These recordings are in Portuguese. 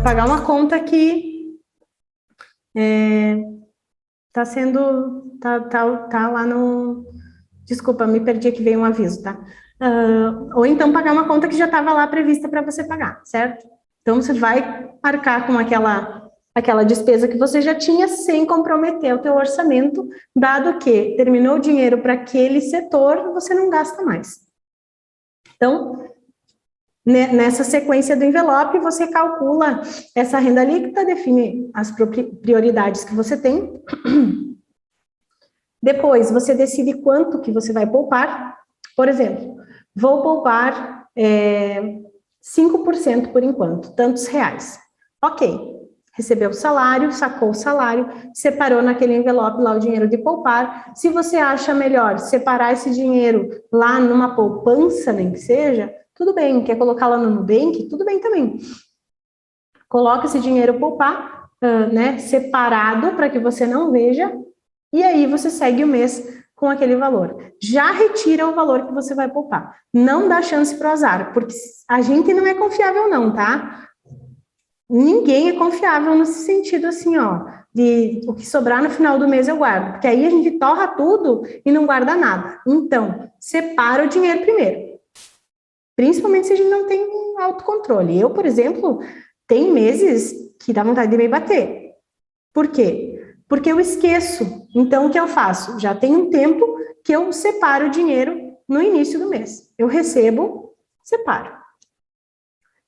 pagar uma conta que tá lá no... Desculpa, me perdi aqui, veio um aviso, tá? Ou então pagar uma conta que já estava lá prevista para você pagar, certo? Então, você vai arcar com aquela despesa que você já tinha sem comprometer o teu orçamento, dado que terminou o dinheiro para aquele setor, você não gasta mais. Então, nessa sequência do envelope, você calcula essa renda líquida, define as prioridades que você tem. Depois, você decide quanto que você vai poupar. Por exemplo, vou poupar 5% por enquanto, tantos reais. Ok, recebeu o salário, sacou o salário, separou naquele envelope lá o dinheiro de poupar. Se você acha melhor separar esse dinheiro lá numa poupança, nem que seja, tudo bem. Quer colocar lá no Nubank? Tudo bem também. Coloca esse dinheiro poupar, separado para que você não veja, e aí você segue o mês com aquele valor. Já retira o valor que você vai poupar. Não dá chance para o azar, porque a gente não é confiável não, tá? Ninguém é confiável nesse sentido assim, ó, de o que sobrar no final do mês eu guardo, porque aí a gente torra tudo e não guarda nada. Então, separa o dinheiro primeiro. Principalmente se a gente não tem autocontrole. Eu, por exemplo, tem meses que dá vontade de me bater. Por quê? Porque eu esqueço. Então, o que eu faço? Já tem um tempo que eu separo o dinheiro no início do mês. Eu recebo, separo.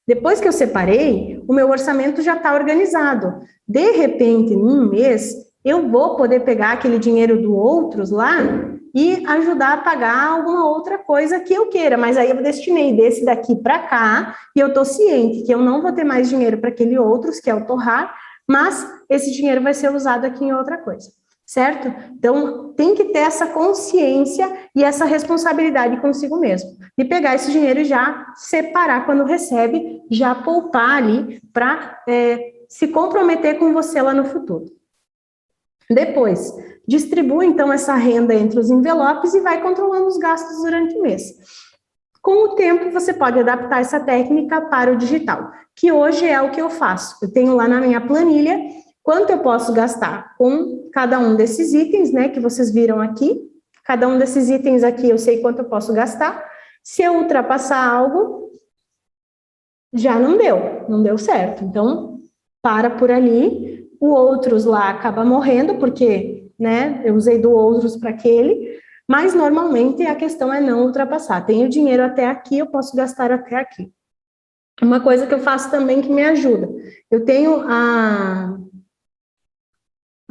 Depois que eu separei, o meu orçamento já está organizado. De repente, em um mês, eu vou poder pegar aquele dinheiro do outros lá e ajudar a pagar alguma outra coisa que eu queira. Mas aí eu destinei desse daqui para cá e eu estou ciente que eu não vou ter mais dinheiro para aquele outros, que é o torrar, mas esse dinheiro vai ser usado aqui em outra coisa, certo? Então, tem que ter essa consciência e essa responsabilidade consigo mesmo, de pegar esse dinheiro e já separar quando recebe, já poupar ali para se comprometer com você lá no futuro. Depois, distribui então essa renda entre os envelopes e vai controlando os gastos durante o mês. Com o tempo, você pode adaptar essa técnica para o digital, que hoje é o que eu faço. Eu tenho lá na minha planilha quanto eu posso gastar com cada um desses itens, né, que vocês viram aqui. Cada um desses itens aqui eu sei quanto eu posso gastar. Se eu ultrapassar algo, já não deu certo. Então, para por ali. O outros lá acaba morrendo, porque, né, eu usei do outros para aquele. Mas, normalmente, a questão é não ultrapassar. Tenho dinheiro até aqui, eu posso gastar até aqui. Uma coisa que eu faço também que me ajuda. Eu tenho a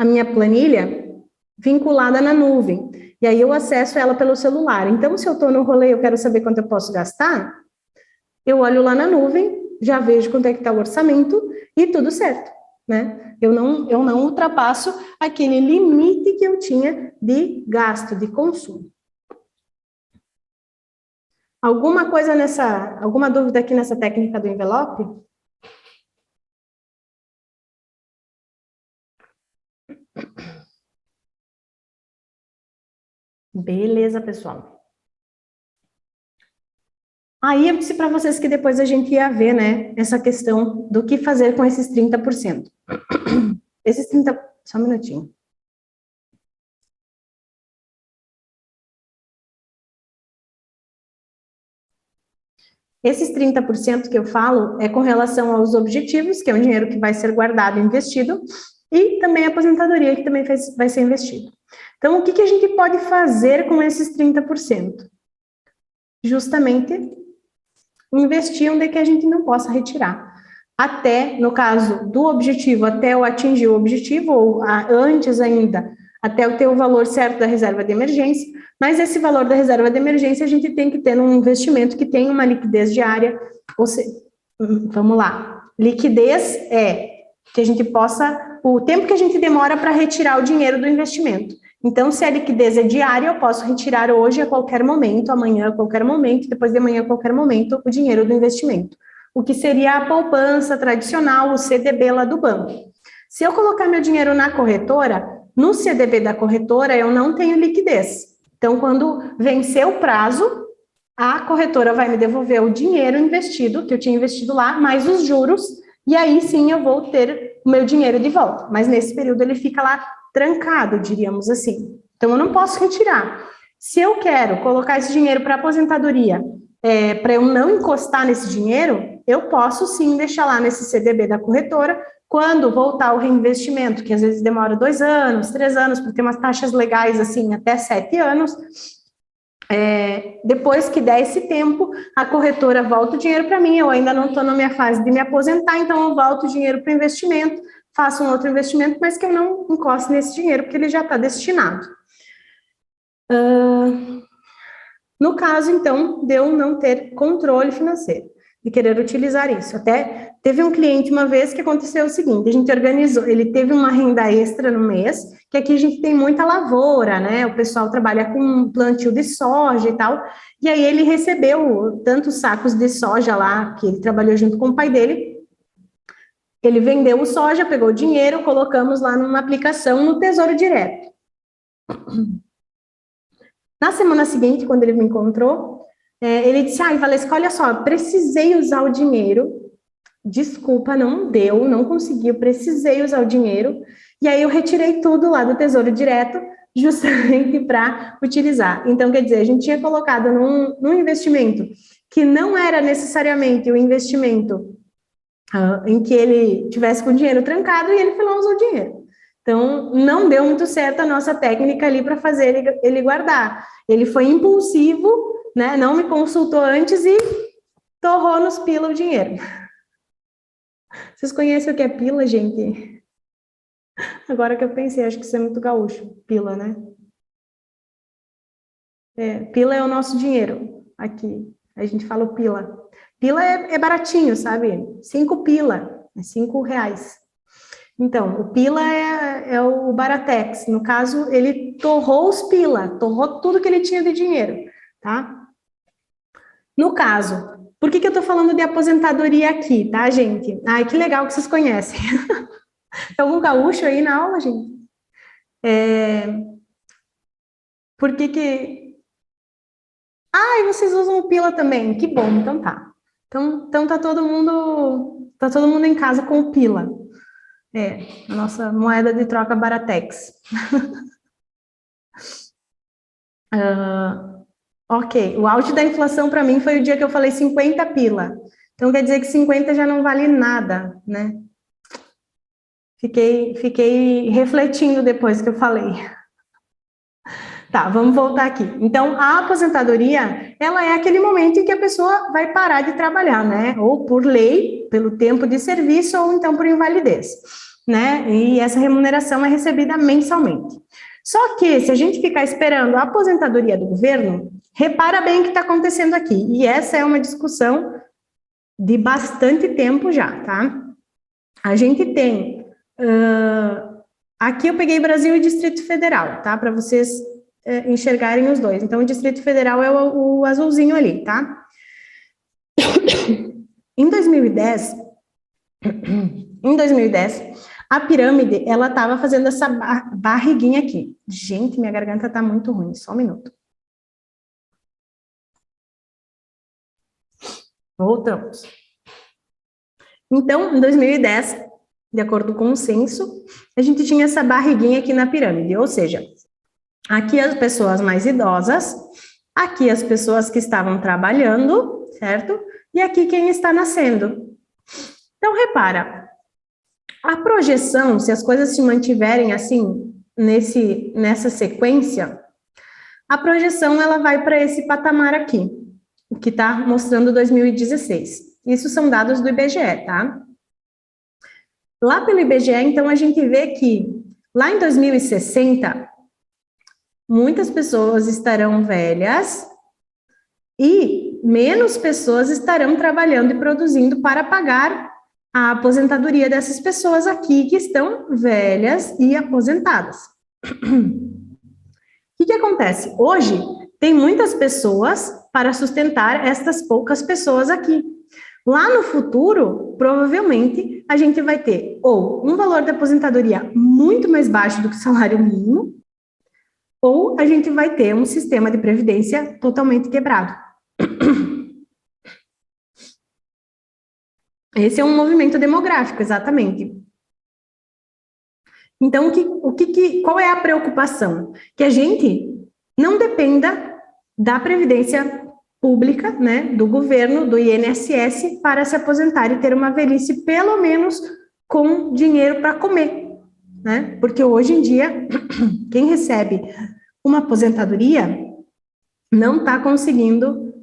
minha planilha vinculada na nuvem. E aí eu acesso ela pelo celular. Então, se eu estou no rolê e eu quero saber quanto eu posso gastar, eu olho lá na nuvem, já vejo quanto é que está o orçamento e tudo certo, né? Eu não ultrapasso aquele limite que eu tinha de gasto, de consumo. Alguma dúvida aqui nessa técnica do envelope? Beleza, pessoal. Aí eu disse para vocês que depois a gente ia ver, né, essa questão do que fazer com esses 30%. Esses 30%, só um minutinho. Esses 30% que eu falo é com relação aos objetivos, que é um dinheiro que vai ser guardado e investido, e também a aposentadoria, que também vai ser investido. Então, o que a gente pode fazer com esses 30%? Justamente investir onde que a gente não possa retirar. Até, no caso do objetivo, até eu atingir o objetivo, ou antes ainda, até eu ter o valor certo da reserva de emergência, mas esse valor da reserva de emergência a gente tem que ter num investimento que tenha uma liquidez diária, ou seja, vamos lá, liquidez é que a gente possa, o tempo que a gente demora para retirar o dinheiro do investimento. Então, se a liquidez é diária, eu posso retirar hoje a qualquer momento, amanhã a qualquer momento, depois de amanhã a qualquer momento, o dinheiro do investimento. O que seria a poupança tradicional, o CDB lá do banco. Se eu colocar meu dinheiro na corretora, no CDB da corretora eu não tenho liquidez. Então, quando vencer o prazo, a corretora vai me devolver o dinheiro investido, que eu tinha investido lá, mais os juros, e aí sim eu vou ter o meu dinheiro de volta. Mas nesse período ele fica lá trancado, diríamos assim. Então eu não posso retirar. Se eu quero colocar esse dinheiro para aposentadoria, para eu não encostar nesse dinheiro, eu posso sim deixar lá nesse CDB da corretora. Quando voltar o reinvestimento, que às vezes demora 2 anos, 3 anos, porque tem umas taxas legais assim, até 7 anos, depois que der esse tempo, a corretora volta o dinheiro para mim, eu ainda não estou na minha fase de me aposentar, então eu volto o dinheiro para o investimento, faço um outro investimento, mas que eu não encoste nesse dinheiro, porque ele já está destinado. No caso, então, de eu não ter controle financeiro, de querer utilizar isso. Até teve um cliente uma vez que aconteceu o seguinte, a gente organizou, ele teve uma renda extra no mês, que aqui a gente tem muita lavoura, né, o pessoal trabalha com plantio de soja e tal, e aí ele recebeu tantos sacos de soja lá, que ele trabalhou junto com o pai dele, ele vendeu o soja, pegou o dinheiro, colocamos lá numa aplicação no Tesouro Direto. Na semana seguinte, quando ele me encontrou, ele disse, Valesca, olha só, precisei usar o dinheiro, desculpa, não deu, não consegui, eu precisei usar o dinheiro, e aí eu retirei tudo lá do Tesouro Direto, justamente para utilizar. Então, quer dizer, a gente tinha colocado num investimento que não era necessariamente o investimento em que ele tivesse com o dinheiro trancado, e ele foi lá usar o dinheiro. Então, não deu muito certo a nossa técnica ali para fazer ele guardar. Ele foi impulsivo, né? Não me consultou antes e torrou nos pila o dinheiro. Vocês conhecem o que é pila, gente? Agora que eu pensei, acho que isso é muito gaúcho. Pila, né? Pila é o nosso dinheiro aqui. A gente fala o pila. Pila é baratinho, sabe? 5 pila, é 5 reais. Então, o pila é o Baratex. No caso, ele torrou os pila, torrou tudo que ele tinha de dinheiro, tá? No caso, por que eu tô falando de aposentadoria aqui, tá, gente? Ai, que legal que vocês conhecem. Tem algum gaúcho aí na aula, gente? Por que... Ah, e vocês usam o pila também. Que bom, então tá. Então tá todo mundo em casa com o pila. A nossa moeda de troca Baratex. Ok, o auge da inflação para mim foi o dia que eu falei 50 pila. Então quer dizer que 50 já não vale nada, né? Fiquei refletindo depois que eu falei. Tá, vamos voltar aqui. Então, a aposentadoria, ela é aquele momento em que a pessoa vai parar de trabalhar, né? Ou por lei, pelo tempo de serviço, ou então por invalidez, né? E essa remuneração é recebida mensalmente. Só que, se a gente ficar esperando a aposentadoria do governo, repara bem o que está acontecendo aqui. E essa é uma discussão de bastante tempo já, tá? A gente tem... aqui eu peguei Brasil e Distrito Federal, tá? Para vocês enxergarem os dois. Então, o Distrito Federal é o azulzinho ali, tá? Em 2010, a pirâmide, ela estava fazendo essa barriguinha aqui. Gente, minha garganta tá muito ruim, só um minuto. Voltamos. Então, em 2010, de acordo com o censo, a gente tinha essa barriguinha aqui na pirâmide, ou seja, aqui as pessoas mais idosas, aqui as pessoas que estavam trabalhando, certo? E aqui quem está nascendo. Então, repara, a projeção, se as coisas se mantiverem assim, nessa sequência, a projeção ela vai para esse patamar aqui, o que está mostrando 2016. Isso são dados do IBGE, tá? Lá pelo IBGE, então, a gente vê que lá em 2060, muitas pessoas estarão velhas e menos pessoas estarão trabalhando e produzindo para pagar a aposentadoria dessas pessoas aqui que estão velhas e aposentadas. O que acontece? Hoje, tem muitas pessoas para sustentar estas poucas pessoas aqui. Lá no futuro, provavelmente, a gente vai ter ou um valor de aposentadoria muito mais baixo do que o salário mínimo, ou a gente vai ter um sistema de previdência totalmente quebrado. Esse é um movimento demográfico, exatamente. Então, qual é a preocupação? Que a gente não dependa da previdência pública, né, do governo, do INSS, para se aposentar e ter uma velhice, pelo menos, com dinheiro para comer, né? Porque hoje em dia, quem recebe uma aposentadoria não está conseguindo,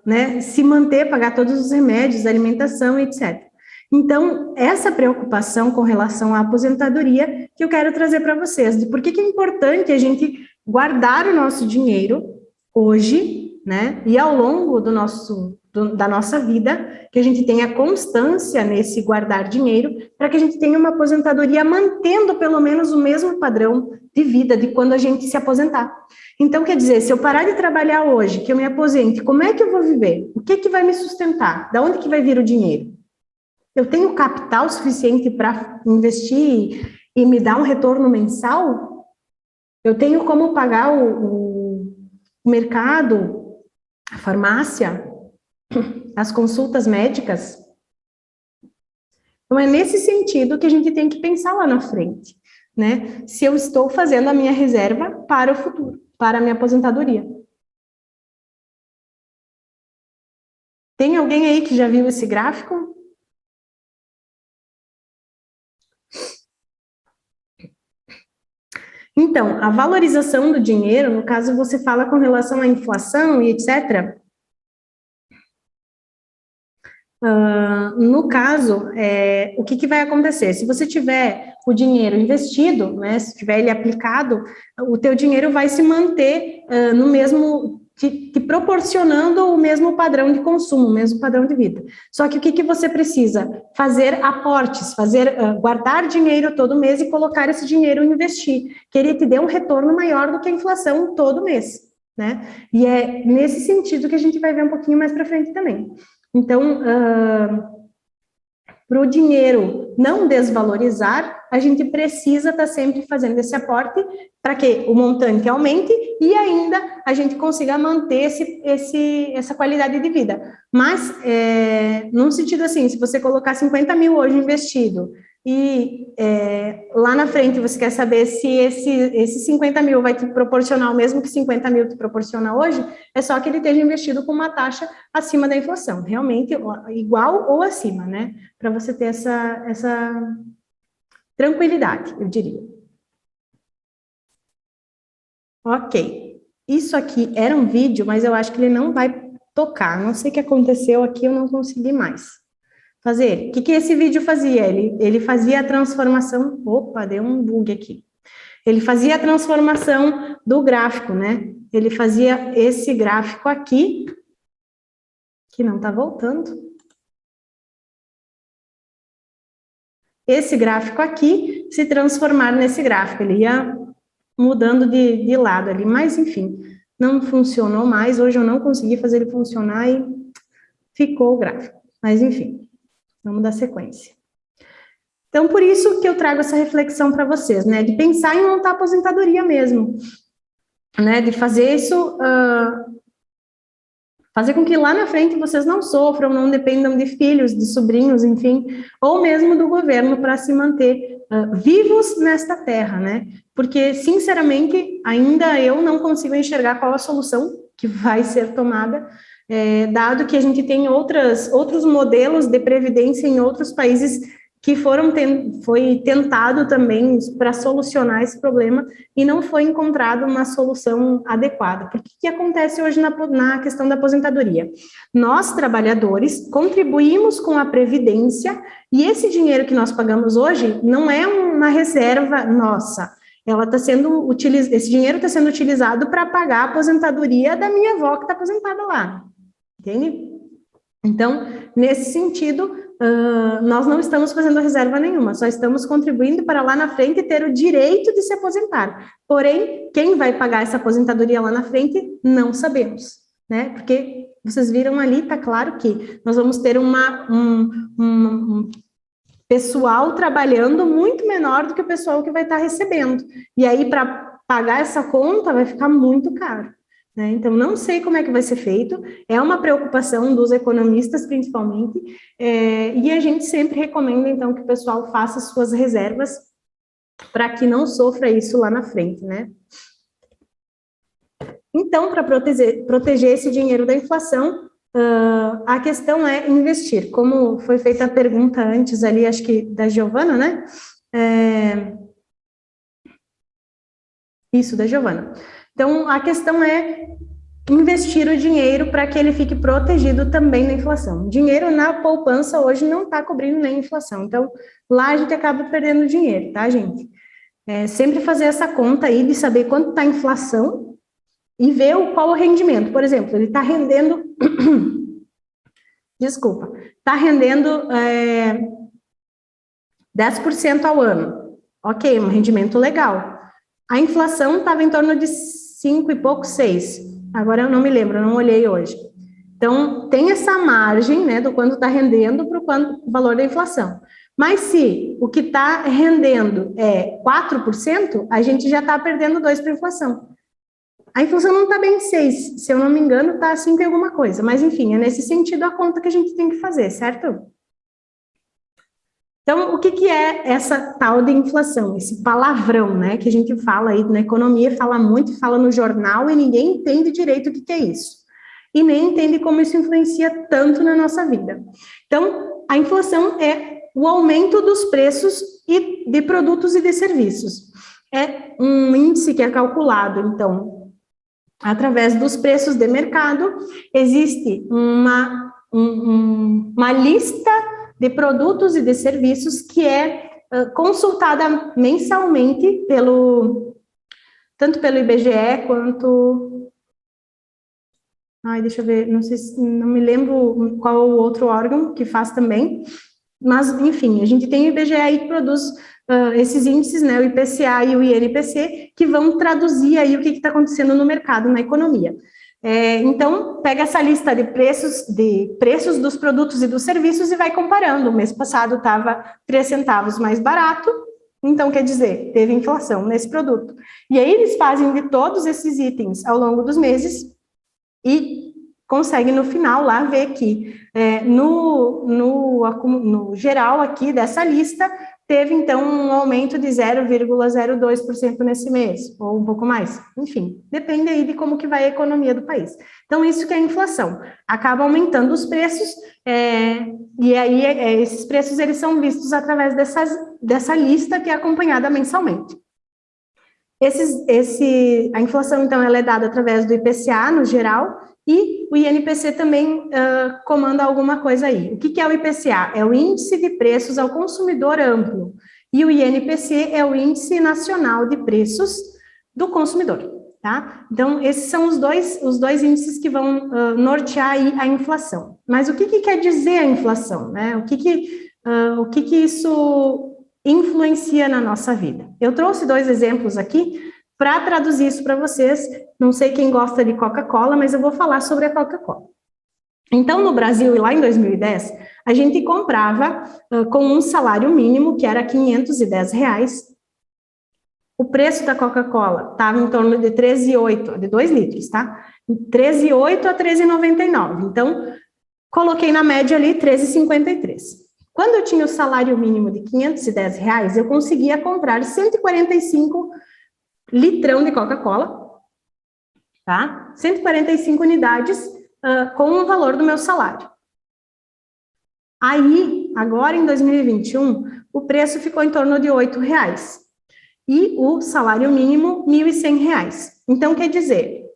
né, se manter, pagar todos os remédios, alimentação, etc. Então, essa preocupação com relação à aposentadoria que eu quero trazer para vocês, de por que é importante a gente guardar o nosso dinheiro hoje, né, e ao longo da nossa vida, que a gente tenha constância nesse guardar dinheiro, para que a gente tenha uma aposentadoria mantendo pelo menos o mesmo padrão de vida de quando a gente se aposentar. Então, quer dizer, se eu parar de trabalhar hoje, que eu me aposente, como é que eu vou viver? O que vai me sustentar? Da onde que vai vir o dinheiro? Eu tenho capital suficiente para investir e me dar um retorno mensal? Eu tenho como pagar o mercado, a farmácia, as consultas médicas? Então, é nesse sentido que a gente tem que pensar lá na frente, né? Se eu estou fazendo a minha reserva para o futuro, para a minha aposentadoria. Tem alguém aí que já viu esse gráfico? Então, a valorização do dinheiro, no caso você fala com relação à inflação e etc., no caso, o que vai acontecer? Se você tiver o dinheiro investido, né, se tiver ele aplicado, o teu dinheiro vai se manter no mesmo, te proporcionando o mesmo padrão de consumo, o mesmo padrão de vida. Só que o que você precisa? Fazer aportes, guardar dinheiro todo mês e colocar esse dinheiro e investir, que ele te dê um retorno maior do que a inflação todo mês, né? E é nesse sentido que a gente vai ver um pouquinho mais para frente também. Então, para o dinheiro não desvalorizar, a gente precisa estar sempre fazendo esse aporte para que o montante aumente e ainda a gente consiga manter essa qualidade de vida. Mas, num sentido assim, se você colocar 50 mil hoje investido e lá na frente você quer saber se esse 50 mil vai te proporcionar o mesmo que 50 mil te proporciona hoje, é só que ele esteja investido com uma taxa acima da inflação, realmente igual ou acima, né? Para você ter essa tranquilidade, eu diria. Ok, isso aqui era um vídeo, mas eu acho que ele não vai tocar, não sei o que aconteceu aqui, eu não consegui mais fazer. O que esse vídeo fazia? Ele fazia a transformação... Opa, deu um bug aqui. Ele fazia a transformação do gráfico, né? Ele fazia esse gráfico aqui, que não está voltando. Esse gráfico aqui se transformar nesse gráfico. Ele ia mudando de lado ali, mas enfim, não funcionou mais. Hoje eu não consegui fazer ele funcionar e ficou o gráfico. Mas enfim. Vamos dar sequência. Então, por isso que eu trago essa reflexão para vocês, né? De pensar em montar aposentadoria mesmo, né? De fazer isso, fazer com que lá na frente vocês não sofram, não dependam de filhos, de sobrinhos, enfim, ou mesmo do governo para se manter vivos nesta terra, né? Porque, sinceramente, ainda eu não consigo enxergar qual a solução que vai ser tomada, dado que a gente tem outros modelos de previdência em outros países que foi tentado também para solucionar esse problema e não foi encontrada uma solução adequada. Porque o que acontece hoje na questão da aposentadoria? Nós, trabalhadores, contribuímos com a previdência e esse dinheiro que nós pagamos hoje não é uma reserva nossa. Esse dinheiro está sendo utilizado para pagar a aposentadoria da minha avó que está aposentada lá. Entende? Então, nesse sentido, nós não estamos fazendo reserva nenhuma, só estamos contribuindo para lá na frente ter o direito de se aposentar. Porém, quem vai pagar essa aposentadoria lá na frente, não sabemos, né? Porque vocês viram ali, está claro que nós vamos ter um pessoal trabalhando muito menor do que o pessoal que vai estar recebendo. E aí, para pagar essa conta, vai ficar muito caro. né? Então, não sei como é que vai ser feito, é uma preocupação dos economistas, principalmente, e a gente sempre recomenda, então, que o pessoal faça suas reservas para que não sofra isso lá na frente, né? Então, para proteger esse dinheiro da inflação, a questão é investir. Como foi feita a pergunta antes ali, acho que da Giovana, né? Isso, da Giovana. Então, a questão é investir o dinheiro para que ele fique protegido também da inflação. Dinheiro na poupança hoje não está cobrindo nem a inflação. Então, lá a gente acaba perdendo dinheiro, tá, gente? Sempre fazer essa conta aí de saber quanto está a inflação e ver qual o rendimento. Por exemplo, ele está rendendo... Desculpa. Está rendendo 10% ao ano. Ok, um rendimento legal. A inflação estava em torno de 5 e pouco, 6. Agora eu não me lembro, eu não olhei hoje. Então, tem essa margem, né, do quanto está rendendo para o valor da inflação. Mas se o que está rendendo é 4%, a gente já está perdendo 2% para a inflação. A inflação não está bem 6, se eu não me engano, está 5 e alguma coisa. Mas, enfim, é nesse sentido a conta que a gente tem que fazer, certo? Então, o que é essa tal de inflação? Esse palavrão, né, que a gente fala aí na economia, fala muito, fala no jornal e ninguém entende direito o que é isso. E nem entende como isso influencia tanto na nossa vida. Então, a inflação é o aumento dos preços de produtos e de serviços. É um índice que é calculado, então, através dos preços de mercado. Existe uma lista de produtos e de serviços que é consultada mensalmente tanto pelo IBGE quanto... deixa eu ver, não me lembro qual o outro órgão que faz também, mas, enfim, a gente tem o IBGE aí que produz esses índices, né, o IPCA e o INPC, que vão traduzir aí o que está acontecendo no mercado, na economia. Então, pega essa lista de preços dos produtos e dos serviços e vai comparando. O mês passado estava 3 centavos mais barato, então quer dizer, teve inflação nesse produto. E aí eles fazem de todos esses itens ao longo dos meses e conseguem no final lá ver que no geral aqui dessa lista teve então um aumento de 0,02% nesse mês, ou um pouco mais, enfim, depende aí de como que vai a economia do país. Então, isso que é a inflação, acaba aumentando os preços, e aí esses preços eles são vistos através dessa lista que é acompanhada mensalmente. A inflação, então, ela é dada através do IPCA, no geral, e o INPC também comanda alguma coisa aí. O que é o IPCA? É o Índice de Preços ao Consumidor Amplo, e o INPC é o Índice Nacional de Preços do Consumidor, tá? Então, esses são os dois índices que vão nortear aí a inflação. Mas o que quer dizer a inflação, né? O que isso influencia na nossa vida? Eu trouxe 2 exemplos aqui para traduzir isso para vocês. Não sei quem gosta de Coca-Cola, mas eu vou falar sobre a Coca-Cola. Então, no Brasil, e lá em 2010, a gente comprava com um salário mínimo, que era R$510. O preço da Coca-Cola estava em torno de 13,8, de 2 litros, tá? 13,8 a 13,99. Então, coloquei na média ali 13,53. Quando eu tinha o salário mínimo de R$510, eu conseguia comprar 145 litrão de Coca-Cola, tá? 145 unidades com o valor do meu salário. Aí, agora em 2021, o preço ficou em torno de R$8 e o salário mínimo R$1.100. Então, quer dizer,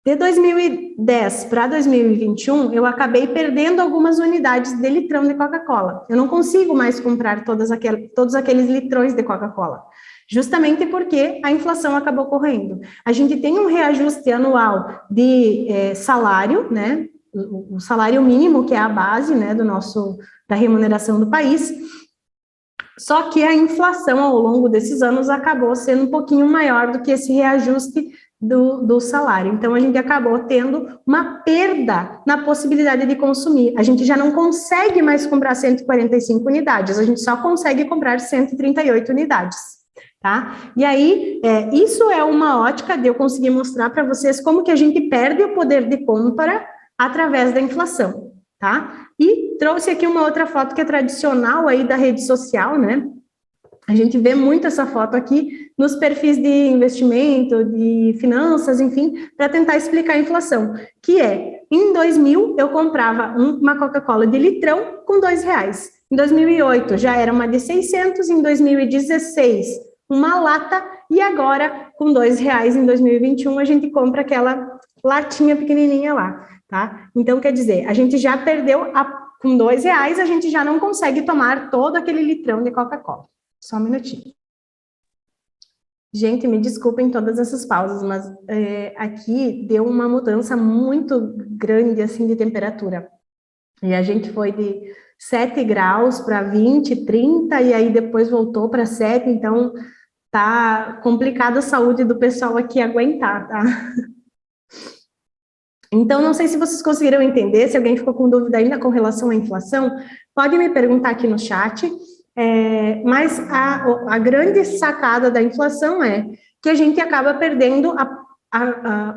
de 2010 para 2021, eu acabei perdendo algumas unidades de litrão de Coca-Cola. Eu não consigo mais comprar todos aqueles litrões de Coca-Cola, justamente porque a inflação acabou correndo. A gente tem um reajuste anual de salário, né? O salário mínimo, que é a base, né, da remuneração do país. Só que a inflação, ao longo desses anos, acabou sendo um pouquinho maior do que esse reajuste do salário. Então, a gente acabou tendo uma perda na possibilidade de consumir. A gente já não consegue mais comprar 145 unidades, a gente só consegue comprar 138 unidades. tá? E aí, isso é uma ótica de eu conseguir mostrar para vocês como que a gente perde o poder de compra através da inflação, tá? E trouxe aqui uma outra foto que é tradicional aí da rede social, né? A gente vê muito essa foto aqui nos perfis de investimento, de finanças, enfim, para tentar explicar a inflação, que é, em 2000, eu comprava uma Coca-Cola de litrão com R$2. Em 2008, já era uma de 600, em 2016, uma lata, e agora, com R$2, em 2021, a gente compra aquela latinha pequenininha lá, tá? Então, quer dizer, a gente já perdeu, com R$2, a gente já não consegue tomar todo aquele litrão de Coca-Cola. Só um minutinho. Gente, me desculpem todas essas pausas, mas aqui deu uma mudança muito grande, assim, de temperatura. E a gente foi de 7 graus para 20, 30, e aí depois voltou para 7, então tá complicada a saúde do pessoal aqui aguentar, tá? Então, não sei se vocês conseguiram entender, se alguém ficou com dúvida ainda com relação à inflação, pode me perguntar aqui no chat. Mas a grande sacada da inflação é que a gente acaba perdendo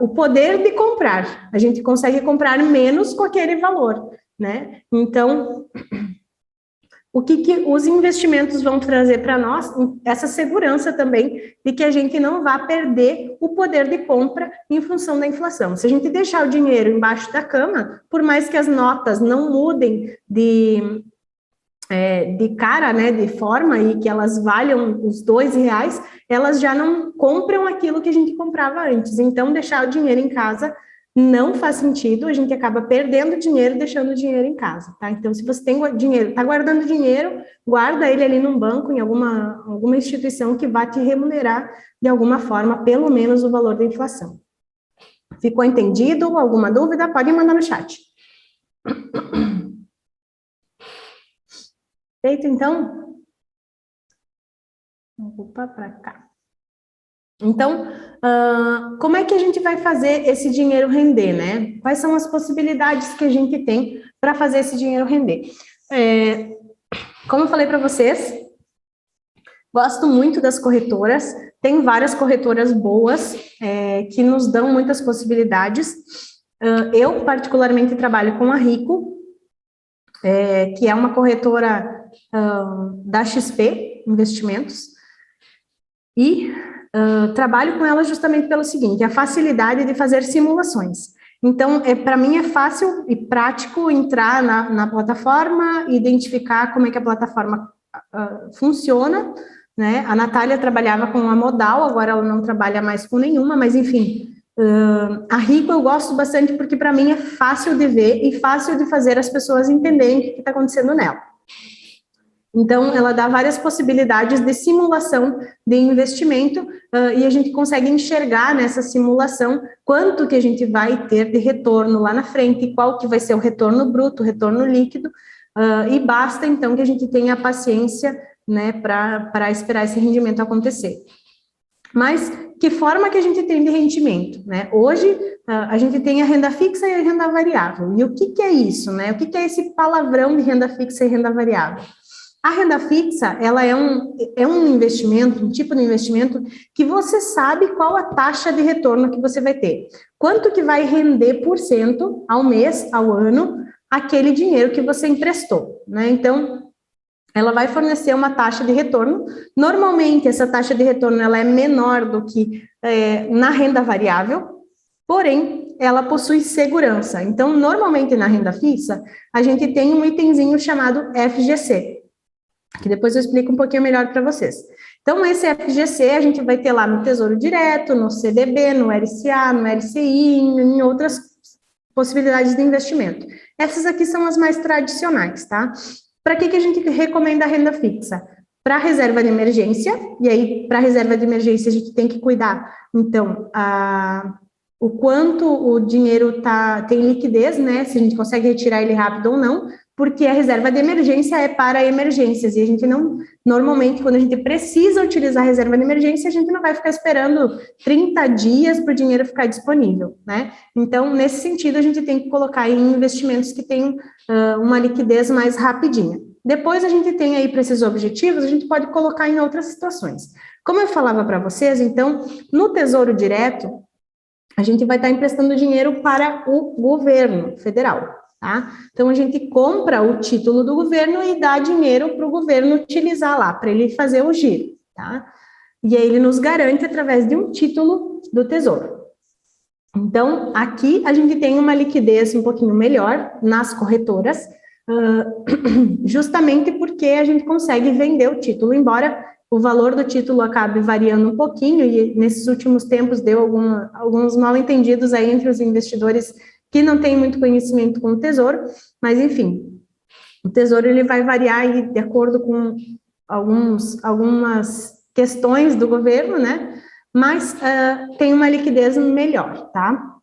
o poder de comprar. A gente consegue comprar menos com aquele valor, né? Então, o que os investimentos vão trazer para nós? Essa segurança também de que a gente não vai perder o poder de compra em função da inflação. Se a gente deixar o dinheiro embaixo da cama, por mais que as notas não mudem de cara, né, de forma, e que elas valham os R$2, elas já não compram aquilo que a gente comprava antes. Então, deixar o dinheiro em casa não faz sentido, a gente acaba perdendo dinheiro, deixando o dinheiro em casa, tá? Então, se você tem dinheiro, está guardando dinheiro, guarda ele ali num banco, em alguma instituição que vai te remunerar de alguma forma, pelo menos o valor da inflação. Ficou entendido? Alguma dúvida? Pode mandar no chat. Feito, então? Opa, para cá. Então, como é que a gente vai fazer esse dinheiro render, né? Quais são as possibilidades que a gente tem para fazer esse dinheiro render? Como eu falei para vocês, gosto muito das corretoras, tem várias corretoras boas que nos dão muitas possibilidades. Eu, particularmente, trabalho com a Rico, que é uma corretora da XP Investimentos, e trabalho com ela justamente pelo seguinte, a facilidade de fazer simulações. Então, para mim é fácil e prático entrar na plataforma, identificar como é que a plataforma funciona, né? A Natália trabalhava com a Modal, agora ela não trabalha mais com nenhuma, mas enfim, a Rico eu gosto bastante porque para mim é fácil de ver e fácil de fazer as pessoas entenderem o que está acontecendo nela. Então, ela dá várias possibilidades de simulação de investimento e a gente consegue enxergar nessa simulação quanto que a gente vai ter de retorno lá na frente, qual que vai ser o retorno bruto, o retorno líquido, e basta, então, que a gente tenha a paciência, né, para esperar esse rendimento acontecer. Mas, que forma que a gente tem de rendimento, né? Hoje, a gente tem a renda fixa e a renda variável. E o que é isso, né? O que é esse palavrão de renda fixa e renda variável? A renda fixa, ela é um investimento, um tipo de investimento que você sabe qual a taxa de retorno que você vai ter. Quanto que vai render por cento ao mês, ao ano, aquele dinheiro que você emprestou, né? Então, ela vai fornecer uma taxa de retorno. Normalmente, essa taxa de retorno ela é menor do que na renda variável, porém, ela possui segurança. Então, normalmente, na renda fixa, a gente tem um itemzinho chamado FGC, que depois eu explico um pouquinho melhor para vocês. Então, esse FGC a gente vai ter lá no Tesouro Direto, no CDB, no LCA, no LCI, em outras possibilidades de investimento. Essas aqui são as mais tradicionais, tá? Para que a gente recomenda a renda fixa? Para reserva de emergência, e aí, para reserva de emergência, a gente tem que cuidar, então, o quanto o dinheiro tem liquidez, né? Se a gente consegue retirar ele rápido ou não, porque a reserva de emergência é para emergências, e a gente não, normalmente, quando a gente precisa utilizar a reserva de emergência, a gente não vai ficar esperando 30 dias para o dinheiro ficar disponível, né? Então, nesse sentido, a gente tem que colocar em investimentos que tenham uma liquidez mais rapidinha. Depois, a gente tem aí, para esses objetivos, a gente pode colocar em outras situações. Como eu falava para vocês, então, no Tesouro Direto, a gente vai estar emprestando dinheiro para o governo federal, tá? Então, a gente compra o título do governo e dá dinheiro para o governo utilizar lá, para ele fazer o giro, tá? E aí ele nos garante através de um título do Tesouro. Então, aqui a gente tem uma liquidez um pouquinho melhor nas corretoras, justamente porque a gente consegue vender o título, embora o valor do título acabe variando um pouquinho, e nesses últimos tempos deu alguns mal-entendidos aí entre os investidores que não têm muito conhecimento com o Tesouro, mas enfim, o Tesouro ele vai variar aí de acordo com algumas questões do governo, né? Mas tem uma liquidez melhor, tá?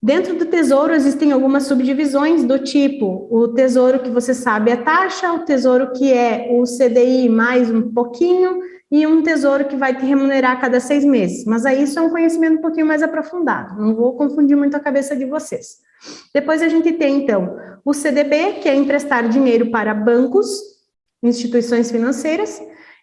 Dentro do Tesouro existem algumas subdivisões do tipo, o Tesouro que você sabe a taxa, o Tesouro que é o CDI mais um pouquinho, e um Tesouro que vai te remunerar a cada 6 meses. Mas aí isso é um conhecimento um pouquinho mais aprofundado, não vou confundir muito a cabeça de vocês. Depois a gente tem, então, o CDB, que é emprestar dinheiro para bancos, instituições financeiras,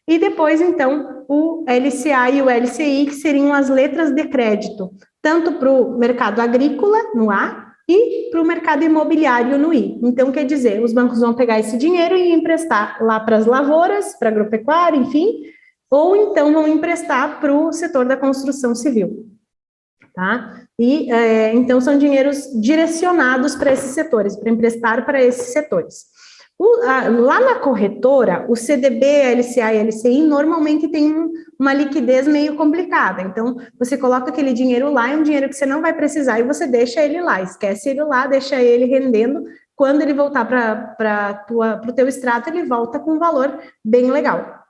e depois, então, o LCA e o LCI, que seriam as letras de crédito, tanto para o mercado agrícola, no A, e para o mercado imobiliário, no I. Então, quer dizer, os bancos vão pegar esse dinheiro e emprestar lá para as lavouras, para a agropecuária, enfim, ou então vão emprestar para o setor da construção civil, tá? E, então, são dinheiros direcionados para esses setores, para emprestar para esses setores. Lá na corretora, o CDB, LCA e LCI normalmente tem uma liquidez meio complicada. Então, você coloca aquele dinheiro lá, é um dinheiro que você não vai precisar e você deixa ele lá, esquece ele lá, deixa ele rendendo. Quando ele voltar para o teu extrato, ele volta com um valor bem legal.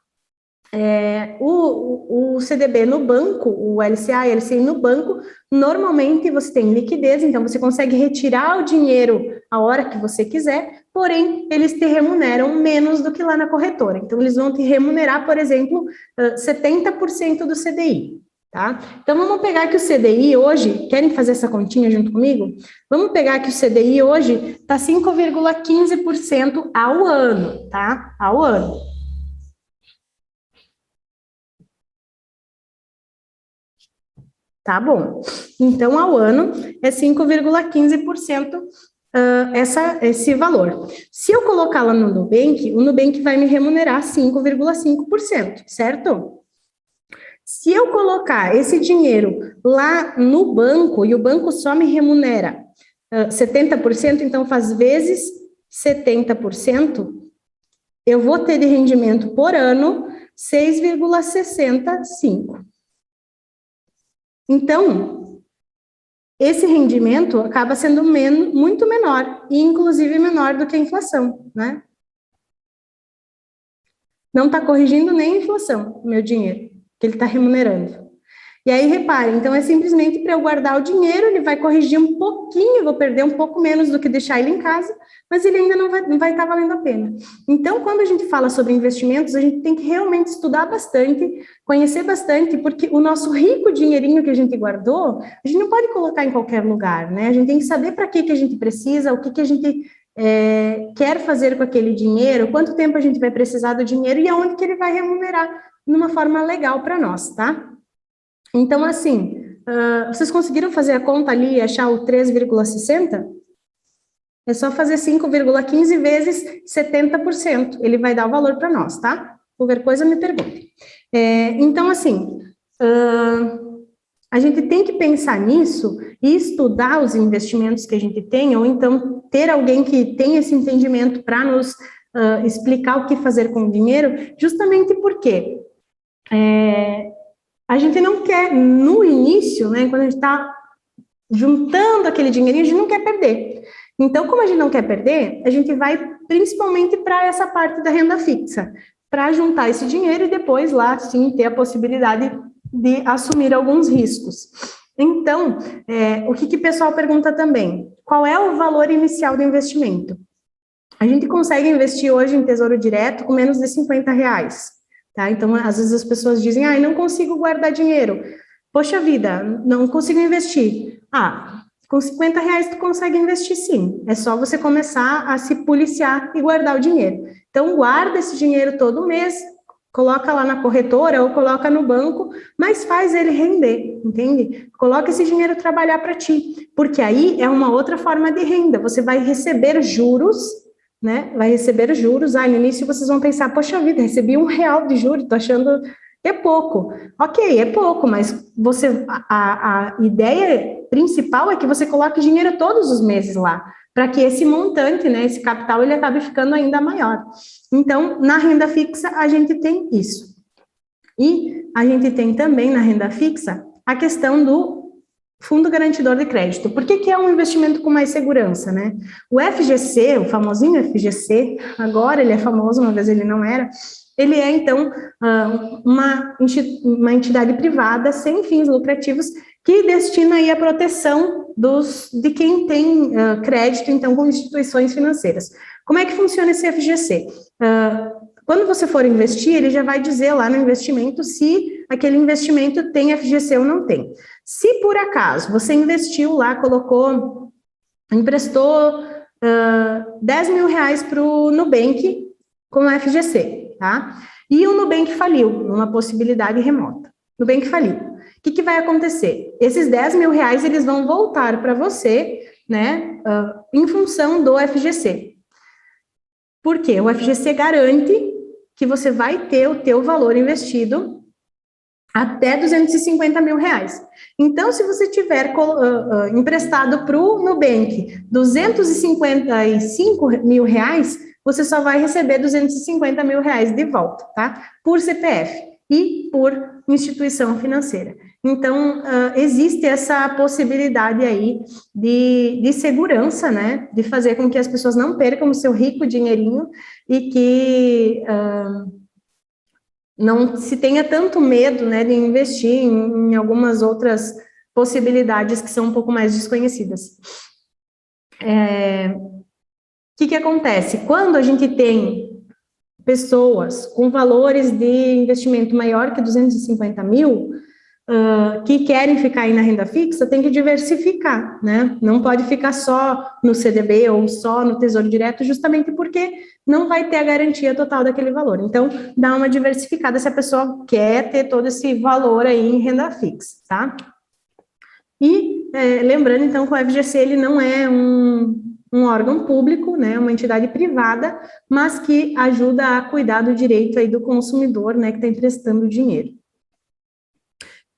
O CDB no banco, o LCA e LCI no banco, normalmente você tem liquidez, então você consegue retirar o dinheiro a hora que você quiser, porém, eles te remuneram menos do que lá na corretora. Então, eles vão te remunerar, por exemplo, 70% do CDI, tá? Então, vamos pegar que o CDI hoje, querem fazer essa continha junto comigo? Vamos pegar que o CDI hoje está 5,15% ao ano, tá? Ao ano. Tá bom. Então, ao ano, é 5,15% esse valor. Se eu colocar lá no Nubank, o Nubank vai me remunerar 5,5%, certo? Se eu colocar esse dinheiro lá no banco, e o banco só me remunera 70%, então faz vezes 70%, eu vou ter de rendimento por ano 6,65%. Então, esse rendimento acaba sendo muito menor, e inclusive menor do que a inflação, né? Não está corrigindo nem a inflação, o meu dinheiro, que ele está remunerando. E aí, repare, então é simplesmente para eu guardar o dinheiro, ele vai corrigir um pouquinho, eu vou perder um pouco menos do que deixar ele em casa, mas ele ainda não vai estar valendo a pena. Então, quando a gente fala sobre investimentos, a gente tem que realmente estudar bastante, conhecer bastante, porque o nosso rico dinheirinho que a gente guardou, a gente não pode colocar em qualquer lugar, né? A gente tem que saber para que a gente precisa, o que a gente quer fazer com aquele dinheiro, quanto tempo a gente vai precisar do dinheiro e aonde que ele vai remunerar de uma forma legal para nós, tá? Então, assim, vocês conseguiram fazer a conta ali e achar o 3,60? É só fazer 5,15 vezes 70%. Ele vai dar o valor para nós, tá? Qualquer coisa, me pergunte. Então, assim, a gente tem que pensar nisso e estudar os investimentos que a gente tem, ou então ter alguém que tenha esse entendimento para nos explicar o que fazer com o dinheiro, justamente porque a gente não quer, no início, né, quando a gente está juntando aquele dinheirinho, a gente não quer perder. Então, como a gente não quer perder, a gente vai principalmente para essa parte da renda fixa, para juntar esse dinheiro e depois lá, sim, ter a possibilidade de assumir alguns riscos. Então, o que o pessoal pergunta também? Qual é o valor inicial do investimento? A gente consegue investir hoje em Tesouro Direto com menos de R$50. Tá? Então, às vezes as pessoas dizem, não consigo guardar dinheiro. Poxa vida, não consigo investir. Com R$50 tu consegue investir sim. É só você começar a se policiar e guardar o dinheiro. Então, guarda esse dinheiro todo mês, coloca lá na corretora ou coloca no banco, mas faz ele render, entende? Coloca esse dinheiro trabalhar para ti, porque aí é uma outra forma de renda, você vai receber juros, né? Vai receber juros, no início vocês vão pensar, poxa vida, recebi R$ 1 de juros, tô achando que é pouco. Ok, é pouco, mas a ideia principal é que você coloque dinheiro todos os meses lá, para que esse montante, né, esse capital, ele acabe ficando ainda maior. Então, na renda fixa, a gente tem isso. E a gente tem também na renda fixa a questão do Fundo Garantidor de Crédito. Por que é um investimento com mais segurança, né? O FGC, o famosinho FGC, agora ele é famoso, uma vez ele não era, ele é, então, uma entidade privada sem fins lucrativos que destina aí a proteção de quem tem crédito, então, com instituições financeiras. Como é que funciona esse FGC? Quando você for investir, ele já vai dizer lá no investimento se aquele investimento tem FGC ou não tem. Se por acaso você investiu lá, emprestou R$ 10.000 para o Nubank com FGC, tá? E o Nubank faliu, numa possibilidade remota. Nubank faliu. O que vai acontecer? Esses R$ 10.000, eles vão voltar para você, né, em função do FGC. Por quê? O FGC garante que você vai ter o teu valor investido até R$ 250.000. Então, se você tiver emprestado para o Nubank R$ 255.000, você só vai receber R$ 250.000 de volta, tá? Por CPF e por instituição financeira. Então, existe essa possibilidade aí de segurança, né? De fazer com que as pessoas não percam o seu rico dinheirinho e que não se tenha tanto medo, né, de investir em algumas outras possibilidades que são um pouco mais desconhecidas. O que acontece? Quando a gente tem pessoas com valores de investimento maior que 250 mil, que querem ficar aí na renda fixa, tem que diversificar, né? Não pode ficar só no CDB ou só no Tesouro Direto, justamente porque não vai ter a garantia total daquele valor. Então, dá uma diversificada se a pessoa quer ter todo esse valor aí em renda fixa, tá? E lembrando, então, que o FGC, ele não é um órgão público, né, uma entidade privada, mas que ajuda a cuidar do direito aí do consumidor, né, que está emprestando dinheiro.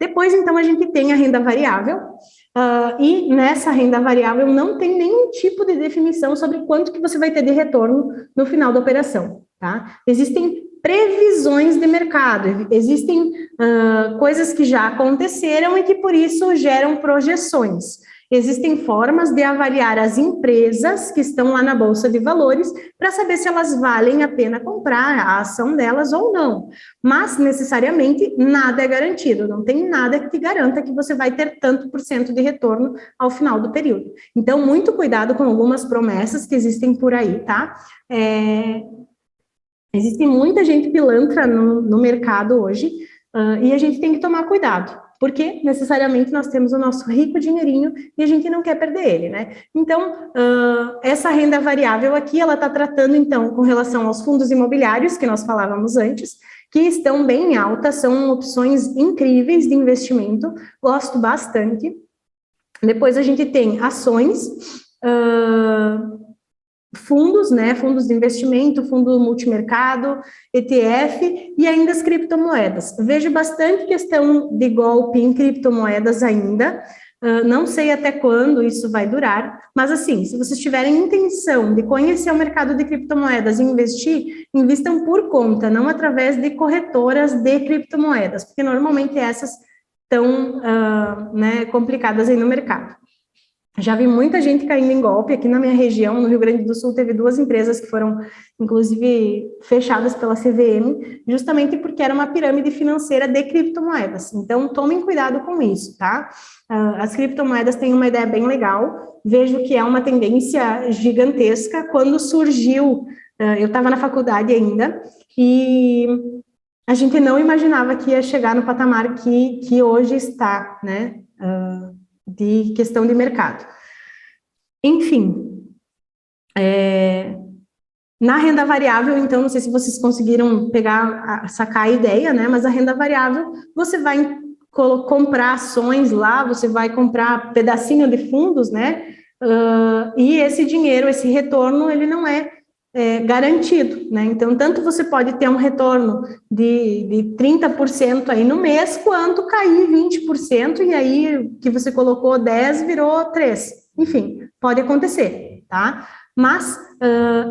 Depois, então, a gente tem a renda variável, e nessa renda variável não tem nenhum tipo de definição sobre quanto que você vai ter de retorno no final da operação, tá? Existem previsões de mercado, existem coisas que já aconteceram e que, por isso, geram projeções. Existem formas de avaliar as empresas que estão lá na Bolsa de Valores para saber se elas valem a pena comprar a ação delas ou não. Mas, necessariamente, nada é garantido. Não tem nada que te garanta que você vai ter tanto por cento de retorno ao final do período. Então, muito cuidado com algumas promessas que existem por aí, tá? Existe muita gente pilantra no mercado hoje, e a gente tem que tomar cuidado. Porque necessariamente nós temos o nosso rico dinheirinho e a gente não quer perder ele, né? Então, essa renda variável aqui, ela está tratando, então, com relação aos fundos imobiliários, que nós falávamos antes, que estão bem em alta, são opções incríveis de investimento, gosto bastante. Depois a gente tem ações, fundos, né, fundos de investimento, fundo multimercado, ETF e ainda as criptomoedas. Vejo bastante questão de golpe em criptomoedas ainda, não sei até quando isso vai durar, mas assim, se vocês tiverem intenção de conhecer o mercado de criptomoedas e investir, invistam por conta, não através de corretoras de criptomoedas, porque normalmente essas estão né, complicadas aí no mercado. Já vi muita gente caindo em golpe aqui na minha região, no Rio Grande do Sul, teve 2 empresas que foram, inclusive, fechadas pela CVM, justamente porque era uma pirâmide financeira de criptomoedas. Então, tomem cuidado com isso, tá? As criptomoedas têm uma ideia bem legal, vejo que é uma tendência gigantesca. Quando surgiu, eu estava na faculdade ainda, e a gente não imaginava que ia chegar no patamar que hoje está, né? De questão de mercado. Enfim, Na renda variável, então, não sei se vocês conseguiram sacar a ideia, né? Mas a renda variável, você vai comprar ações lá, você vai comprar pedacinho de fundos, né? E esse dinheiro, esse retorno, ele não é garantido, né? Então, tanto você pode ter um retorno de 30% aí no mês, quanto cair 20%, e aí que você colocou 10 virou 3. Enfim, pode acontecer, tá? Mas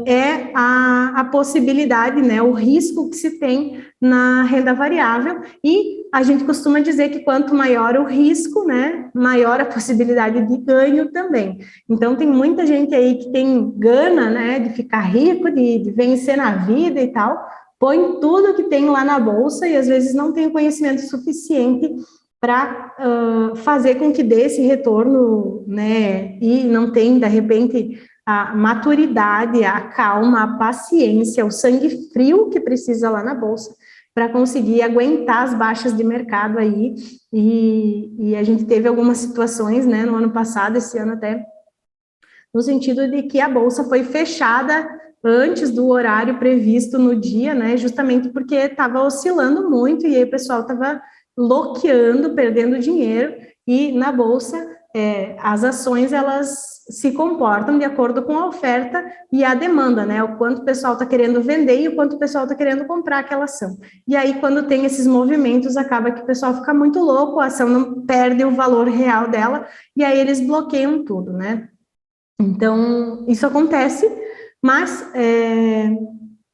é a possibilidade, né, o risco que se tem na renda variável, e a gente costuma dizer que quanto maior o risco, né, maior a possibilidade de ganho também. Então, tem muita gente aí que tem gana, né, de ficar rico, de vencer na vida e tal, põe tudo que tem lá na bolsa e às vezes não tem o conhecimento suficiente para fazer com que dê esse retorno, né, e não tem, de repente, a maturidade, a calma, a paciência, o sangue frio que precisa lá na bolsa para conseguir aguentar as baixas de mercado aí, e a gente teve algumas situações, né, no ano passado, esse ano até, no sentido de que a bolsa foi fechada antes do horário previsto no dia, né, justamente porque estava oscilando muito, e aí o pessoal estava loqueando, perdendo dinheiro, e na bolsa as ações, elas se comportam de acordo com a oferta e a demanda, né? O quanto o pessoal está querendo vender e o quanto o pessoal está querendo comprar aquela ação. E aí, quando tem esses movimentos, acaba que o pessoal fica muito louco, a ação não perde o valor real dela, e aí eles bloqueiam tudo, né? Então, isso acontece, mas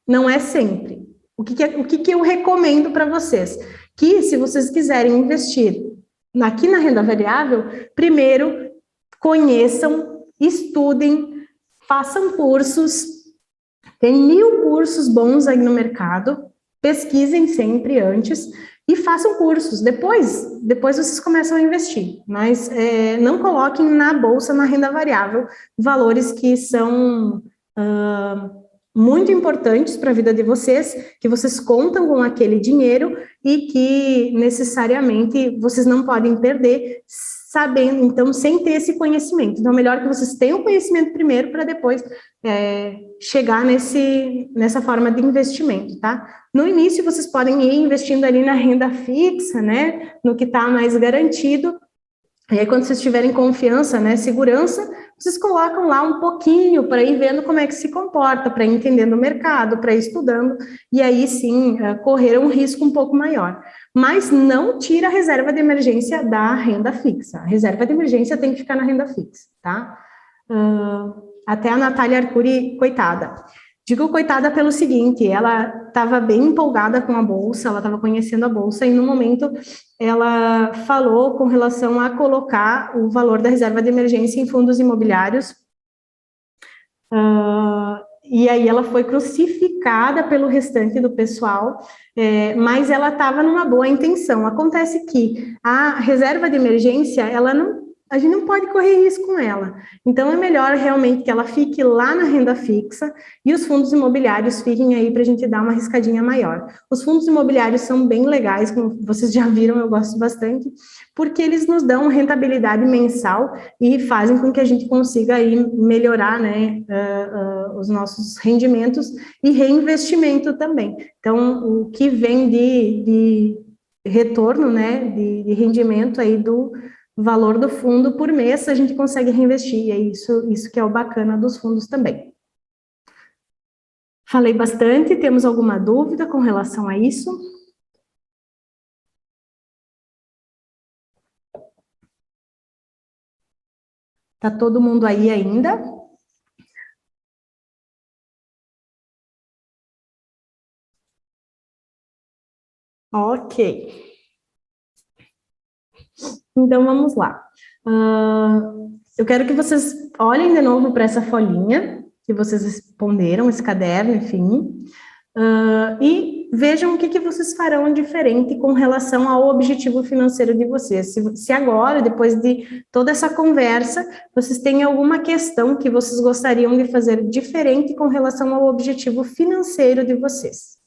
não é sempre. O que eu recomendo para vocês? Que, se vocês quiserem investir aqui na renda variável, primeiro conheçam, estudem, façam cursos, tem 1000 cursos bons aí no mercado, pesquisem sempre antes e façam cursos. Depois vocês começam a investir, mas não coloquem na bolsa, na renda variável, valores que são muito importantes para a vida de vocês, que vocês contam com aquele dinheiro e que necessariamente vocês não podem perder, sabendo, então, sem ter esse conhecimento. Então, é melhor que vocês tenham o conhecimento primeiro para depois chegar nessa forma de investimento, tá? No início, vocês podem ir investindo ali na renda fixa, né? No que está mais garantido. E aí, quando vocês tiverem confiança, né, segurança, vocês colocam lá um pouquinho para ir vendo como é que se comporta, para ir entendendo o mercado, para ir estudando, e aí sim, correr um risco um pouco maior. Mas não tira a reserva de emergência da renda fixa. A reserva de emergência tem que ficar na renda fixa, tá? Até a Natália Arcuri, coitada. Digo coitada pelo seguinte, ela estava bem empolgada com a bolsa, ela estava conhecendo a bolsa, e no momento ela falou com relação a colocar o valor da reserva de emergência em fundos imobiliários, e aí ela foi crucificada pelo restante do pessoal, mas ela estava numa boa intenção. Acontece que a reserva de emergência, a gente não pode correr risco com ela. Então, é melhor realmente que ela fique lá na renda fixa e os fundos imobiliários fiquem aí para a gente dar uma riscadinha maior. Os fundos imobiliários são bem legais, como vocês já viram, eu gosto bastante, porque eles nos dão rentabilidade mensal e fazem com que a gente consiga aí melhorar, né, os nossos rendimentos e reinvestimento também. Então, o que vem de retorno, né, de rendimento aí do valor do fundo por mês, a gente consegue reinvestir, e é isso que é o bacana dos fundos também. Falei bastante, temos alguma dúvida com relação a isso? Tá todo mundo aí ainda? Ok. Então, vamos lá. Eu quero que vocês olhem de novo para essa folhinha que vocês responderam, esse caderno, enfim, e vejam o que vocês farão diferente com relação ao objetivo financeiro de vocês. Se agora, depois de toda essa conversa, vocês têm alguma questão que vocês gostariam de fazer diferente com relação ao objetivo financeiro de vocês.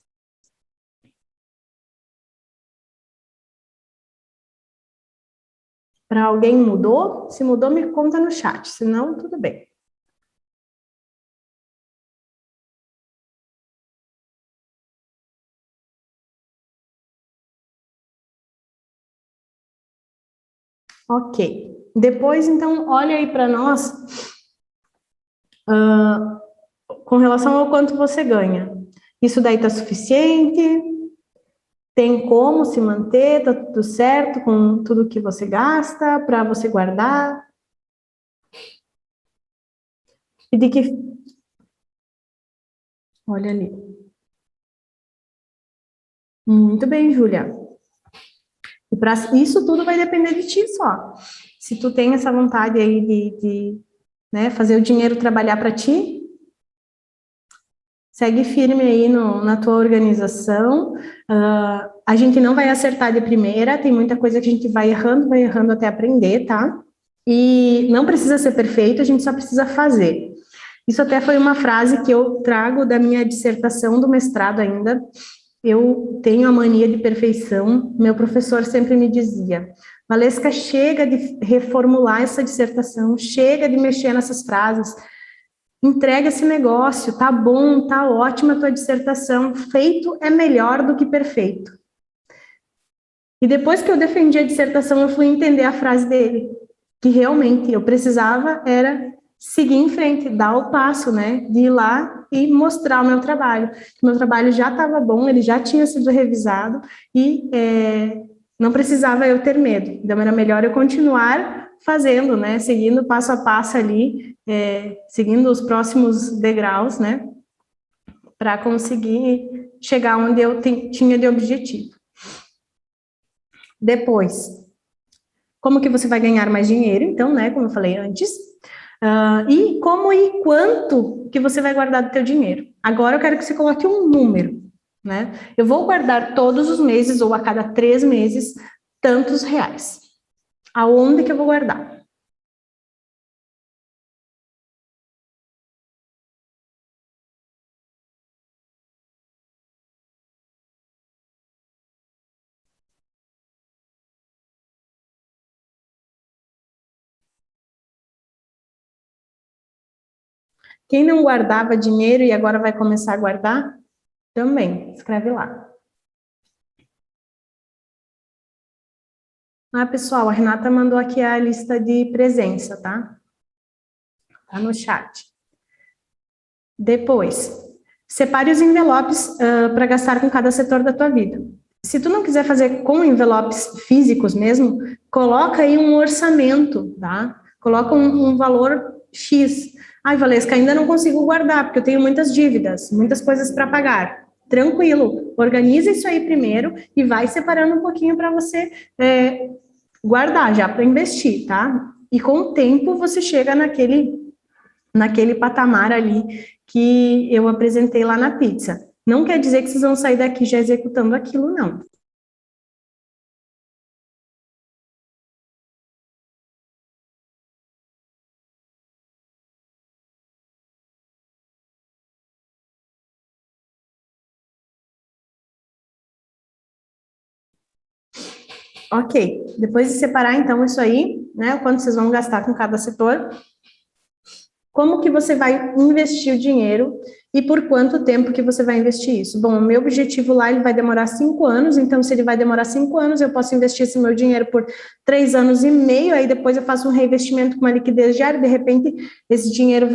Para alguém mudou? Se mudou, me conta no chat, se não, tudo bem. Ok. Depois, então, olha aí para nós, com relação ao quanto você ganha. Isso daí está suficiente? Tem como se manter? Tá tudo certo com tudo que você gasta para você guardar? E de que... Olha ali. Muito bem, Júlia. E para isso tudo vai depender de ti só. Se tu tem essa vontade aí de né, fazer o dinheiro trabalhar para ti, segue firme aí na tua organização. A gente não vai acertar de primeira, tem muita coisa que a gente vai errando até aprender, tá? E não precisa ser perfeito, a gente só precisa fazer. Isso até foi uma frase que eu trago da minha dissertação do mestrado ainda. Eu tenho a mania de perfeição. Meu professor sempre me dizia: Valesca, chega de reformular essa dissertação, chega de mexer nessas frases, entrega esse negócio, tá bom, tá ótima a tua dissertação, feito é melhor do que perfeito. E depois que eu defendi a dissertação, eu fui entender a frase dele, que realmente eu precisava era seguir em frente, dar o passo, né, de ir lá e mostrar o meu trabalho. O meu trabalho já estava bom, ele já tinha sido revisado e não precisava eu ter medo. Então era melhor eu continuar fazendo, né, seguindo passo a passo ali, seguindo os próximos degraus, né, para conseguir chegar onde eu tinha de objetivo. Depois, como que você vai ganhar mais dinheiro? Então, né, como eu falei antes, e como e quanto que você vai guardar do teu dinheiro. Agora eu quero que você coloque um número, né? Eu vou guardar todos os meses ou a cada 3 meses tantos reais. Aonde que eu vou guardar? Quem não guardava dinheiro e agora vai começar a guardar, também escreve lá. Ah, pessoal, a Renata mandou aqui a lista de presença, tá? Tá no chat. Depois, separe os envelopes para gastar com cada setor da tua vida. Se tu não quiser fazer com envelopes físicos mesmo, coloca aí um orçamento, tá? Coloca um valor X. Ai, Valesca, ainda não consigo guardar, porque eu tenho muitas dívidas, muitas coisas para pagar. Tranquilo, organiza isso aí primeiro e vai separando um pouquinho para você guardar já para investir, tá? E com o tempo você chega naquele patamar ali que eu apresentei lá na pizza. Não quer dizer que vocês vão sair daqui já executando aquilo, não. Ok, depois de separar então isso aí, né, quanto vocês vão gastar com cada setor, como que você vai investir o dinheiro e por quanto tempo que você vai investir isso? Bom, o meu objetivo lá, ele vai demorar 5 anos, então se ele vai demorar 5 anos, eu posso investir esse meu dinheiro por 3 anos e meio, aí depois eu faço um reinvestimento com uma liquidez diária, de repente esse dinheiro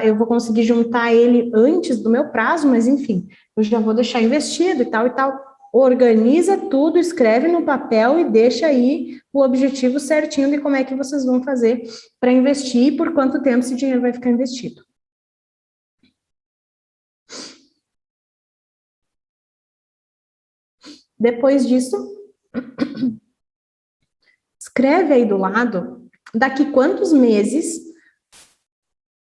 eu vou conseguir juntar ele antes do meu prazo, mas enfim, eu já vou deixar investido e tal e tal. Organiza tudo, escreve no papel e deixa aí o objetivo certinho de como é que vocês vão fazer para investir e por quanto tempo esse dinheiro vai ficar investido. Depois disso, escreve aí do lado, daqui quantos meses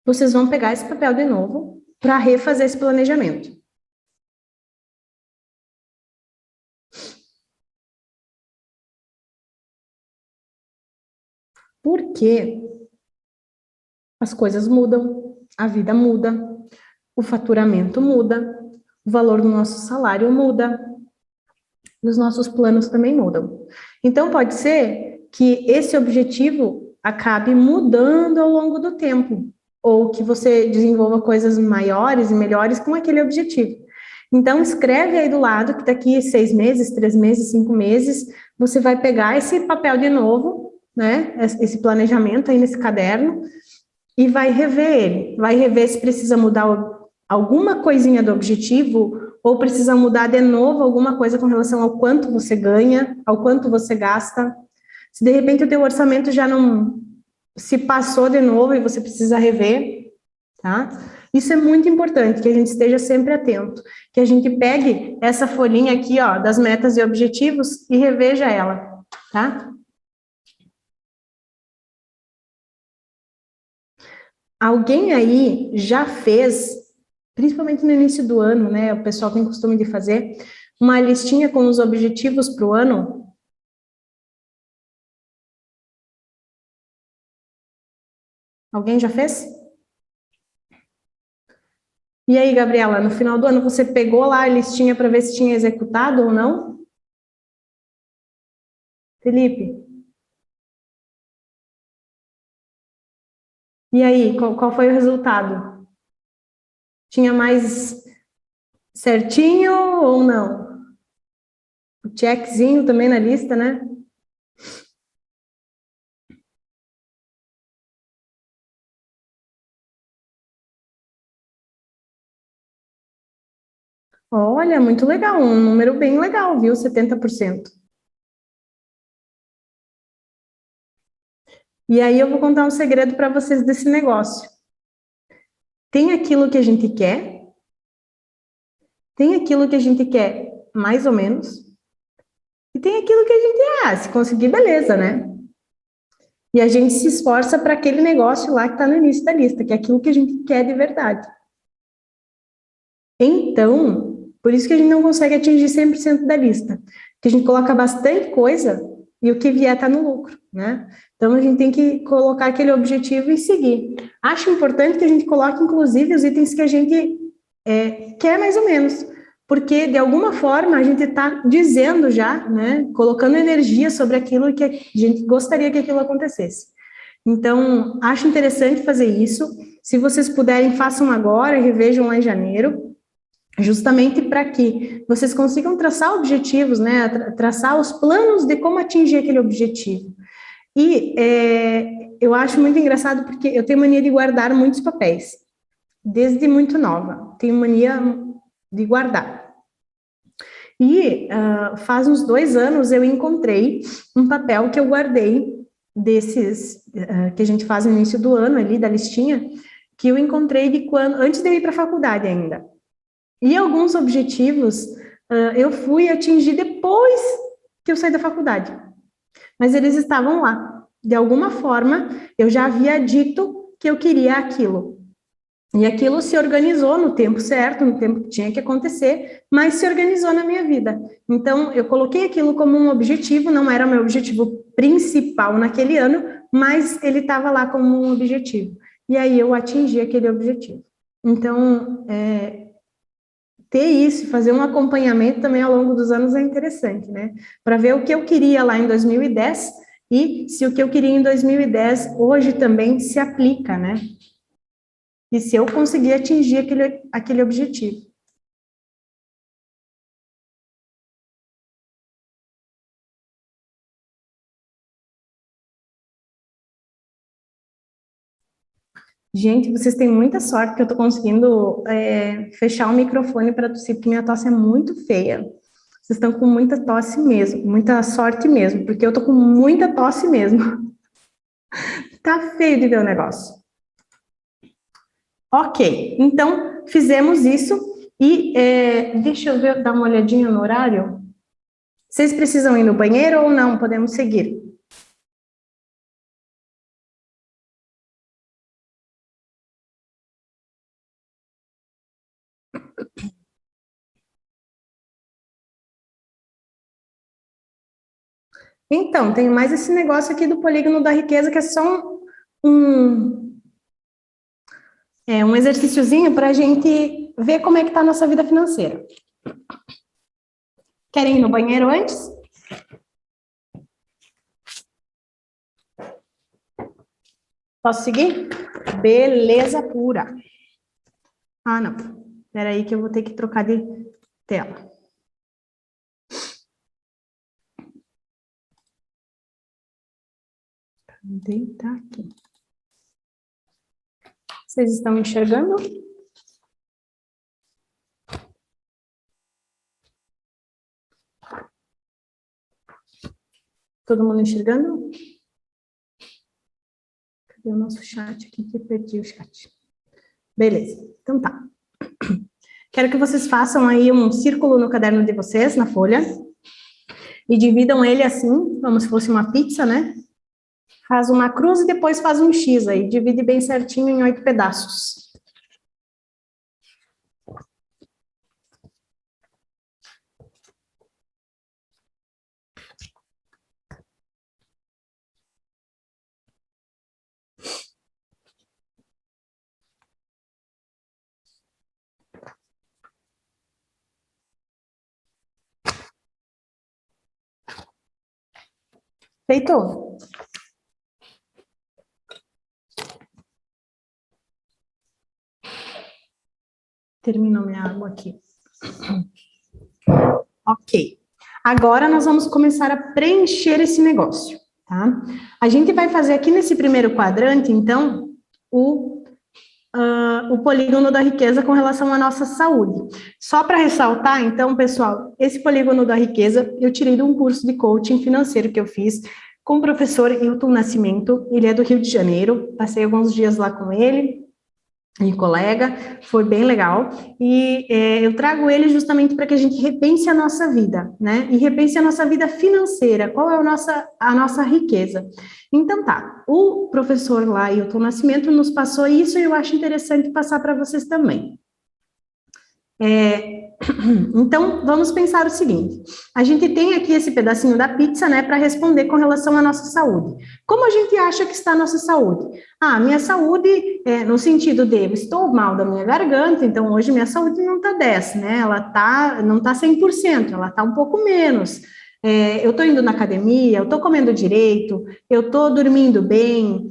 vocês vão pegar esse papel de novo para refazer esse planejamento. Porque as coisas mudam, a vida muda, o faturamento muda, o valor do nosso salário muda, e os nossos planos também mudam. Então, pode ser que esse objetivo acabe mudando ao longo do tempo, ou que você desenvolva coisas maiores e melhores com aquele objetivo. Então, escreve aí do lado que daqui 6 meses, 3 meses, 5 meses, você vai pegar esse papel de novo né, esse planejamento aí nesse caderno, e vai rever ele, vai rever se precisa mudar alguma coisinha do objetivo, ou precisa mudar de novo alguma coisa com relação ao quanto você ganha, ao quanto você gasta. Se de repente o teu orçamento já não se passou de novo e você precisa rever, tá? Isso é muito importante, que a gente esteja sempre atento, que a gente pegue essa folhinha aqui, ó, das metas e objetivos e reveja ela, tá? Alguém aí já fez, principalmente no início do ano, né? O pessoal tem costume de fazer uma listinha com os objetivos para o ano. Alguém já fez? E aí, Gabriela, no final do ano você pegou lá a listinha para ver se tinha executado ou não? Felipe? E aí, qual foi o resultado? Tinha mais certinho ou não? O checkzinho também na lista, né? Olha, muito legal, um número bem legal, viu? 70%. E aí eu vou contar um segredo para vocês desse negócio. Tem aquilo que a gente quer, tem aquilo que a gente quer mais ou menos, e tem aquilo que a gente, se conseguir, beleza, né? E a gente se esforça para aquele negócio lá que está no início da lista, que é aquilo que a gente quer de verdade. Então, por isso que a gente não consegue atingir 100% da lista, porque a gente coloca bastante coisa e o que vier está no lucro, né? Então, a gente tem que colocar aquele objetivo e seguir. Acho importante que a gente coloque, inclusive, os itens que a gente quer mais ou menos, porque, de alguma forma, a gente está dizendo já, né? Colocando energia sobre aquilo que a gente gostaria que aquilo acontecesse. Então, acho interessante fazer isso. Se vocês puderem, façam agora e revejam lá em janeiro, justamente para que vocês consigam traçar objetivos, né? Traçar os planos de como atingir aquele objetivo. E eu acho muito engraçado porque eu tenho mania de guardar muitos papéis, desde muito nova. Tenho mania de guardar. E faz uns 2 anos eu encontrei um papel que eu guardei desses que a gente faz no início do ano ali, da listinha, que eu encontrei de quando, antes de eu ir para a faculdade ainda. E alguns objetivos eu fui atingir depois que eu saí da faculdade. Mas eles estavam lá. De alguma forma, eu já havia dito que eu queria aquilo. E aquilo se organizou no tempo certo, no tempo que tinha que acontecer, mas se organizou na minha vida. Então, eu coloquei aquilo como um objetivo, não era o meu objetivo principal naquele ano, mas ele estava lá como um objetivo. E aí eu atingi aquele objetivo. Então, ter isso, fazer um acompanhamento também ao longo dos anos é interessante, né? Para ver o que eu queria lá em 2010 e se o que eu queria em 2010 hoje também se aplica, né? E se eu conseguir atingir aquele objetivo. Gente, vocês têm muita sorte que eu estou conseguindo fechar o microfone para tossir, porque minha tosse é muito feia. Vocês estão com muita tosse mesmo, muita sorte mesmo, porque eu estou com muita tosse mesmo. Tá feio de ver o negócio. Ok, então fizemos isso e deixa eu ver, dar uma olhadinha no horário. Vocês precisam ir no banheiro ou não? Podemos seguir. Então, tem mais esse negócio aqui do polígono da riqueza, que é só um, um exercíciozinho para a gente ver como é que está a nossa vida financeira. Querem ir no banheiro antes? Posso seguir? Beleza pura. Ah, não. Espera aí que eu vou ter que trocar de tela. Deitar aqui. Vocês estão enxergando? Todo mundo enxergando? Cadê o nosso chat aqui? Que perdi o chat. Beleza, então tá. Quero que vocês façam aí um círculo no caderno de vocês, na folha, e dividam ele assim, como se fosse uma pizza, né? Faz uma cruz e depois faz um X aí, divide bem certinho em 8 pedaços. Feito? Terminou minha água aqui. Ok. Agora nós vamos começar a preencher esse negócio, tá? A gente vai fazer aqui nesse primeiro quadrante, então, o polígono da riqueza com relação à nossa saúde. Só para ressaltar, então, pessoal, esse polígono da riqueza eu tirei de um curso de coaching financeiro que eu fiz com o professor Hilton Nascimento, ele é do Rio de Janeiro, passei alguns dias lá com ele, e colega, foi bem legal, e eu trago ele justamente para que a gente repense a nossa vida, né, e repense a nossa vida financeira, qual é a nossa riqueza. Então tá, o professor lá, Hilton Nascimento, nos passou isso e eu acho interessante passar para vocês também. Então, vamos pensar o seguinte, a gente tem aqui esse pedacinho da pizza, né, para responder com relação à nossa saúde. Como a gente acha que está a nossa saúde? Ah, minha saúde, no sentido de, estou mal da minha garganta, então hoje minha saúde não está 10, né, não está 100%, ela está um pouco menos. Eu estou indo na academia, eu estou comendo direito, eu estou dormindo bem,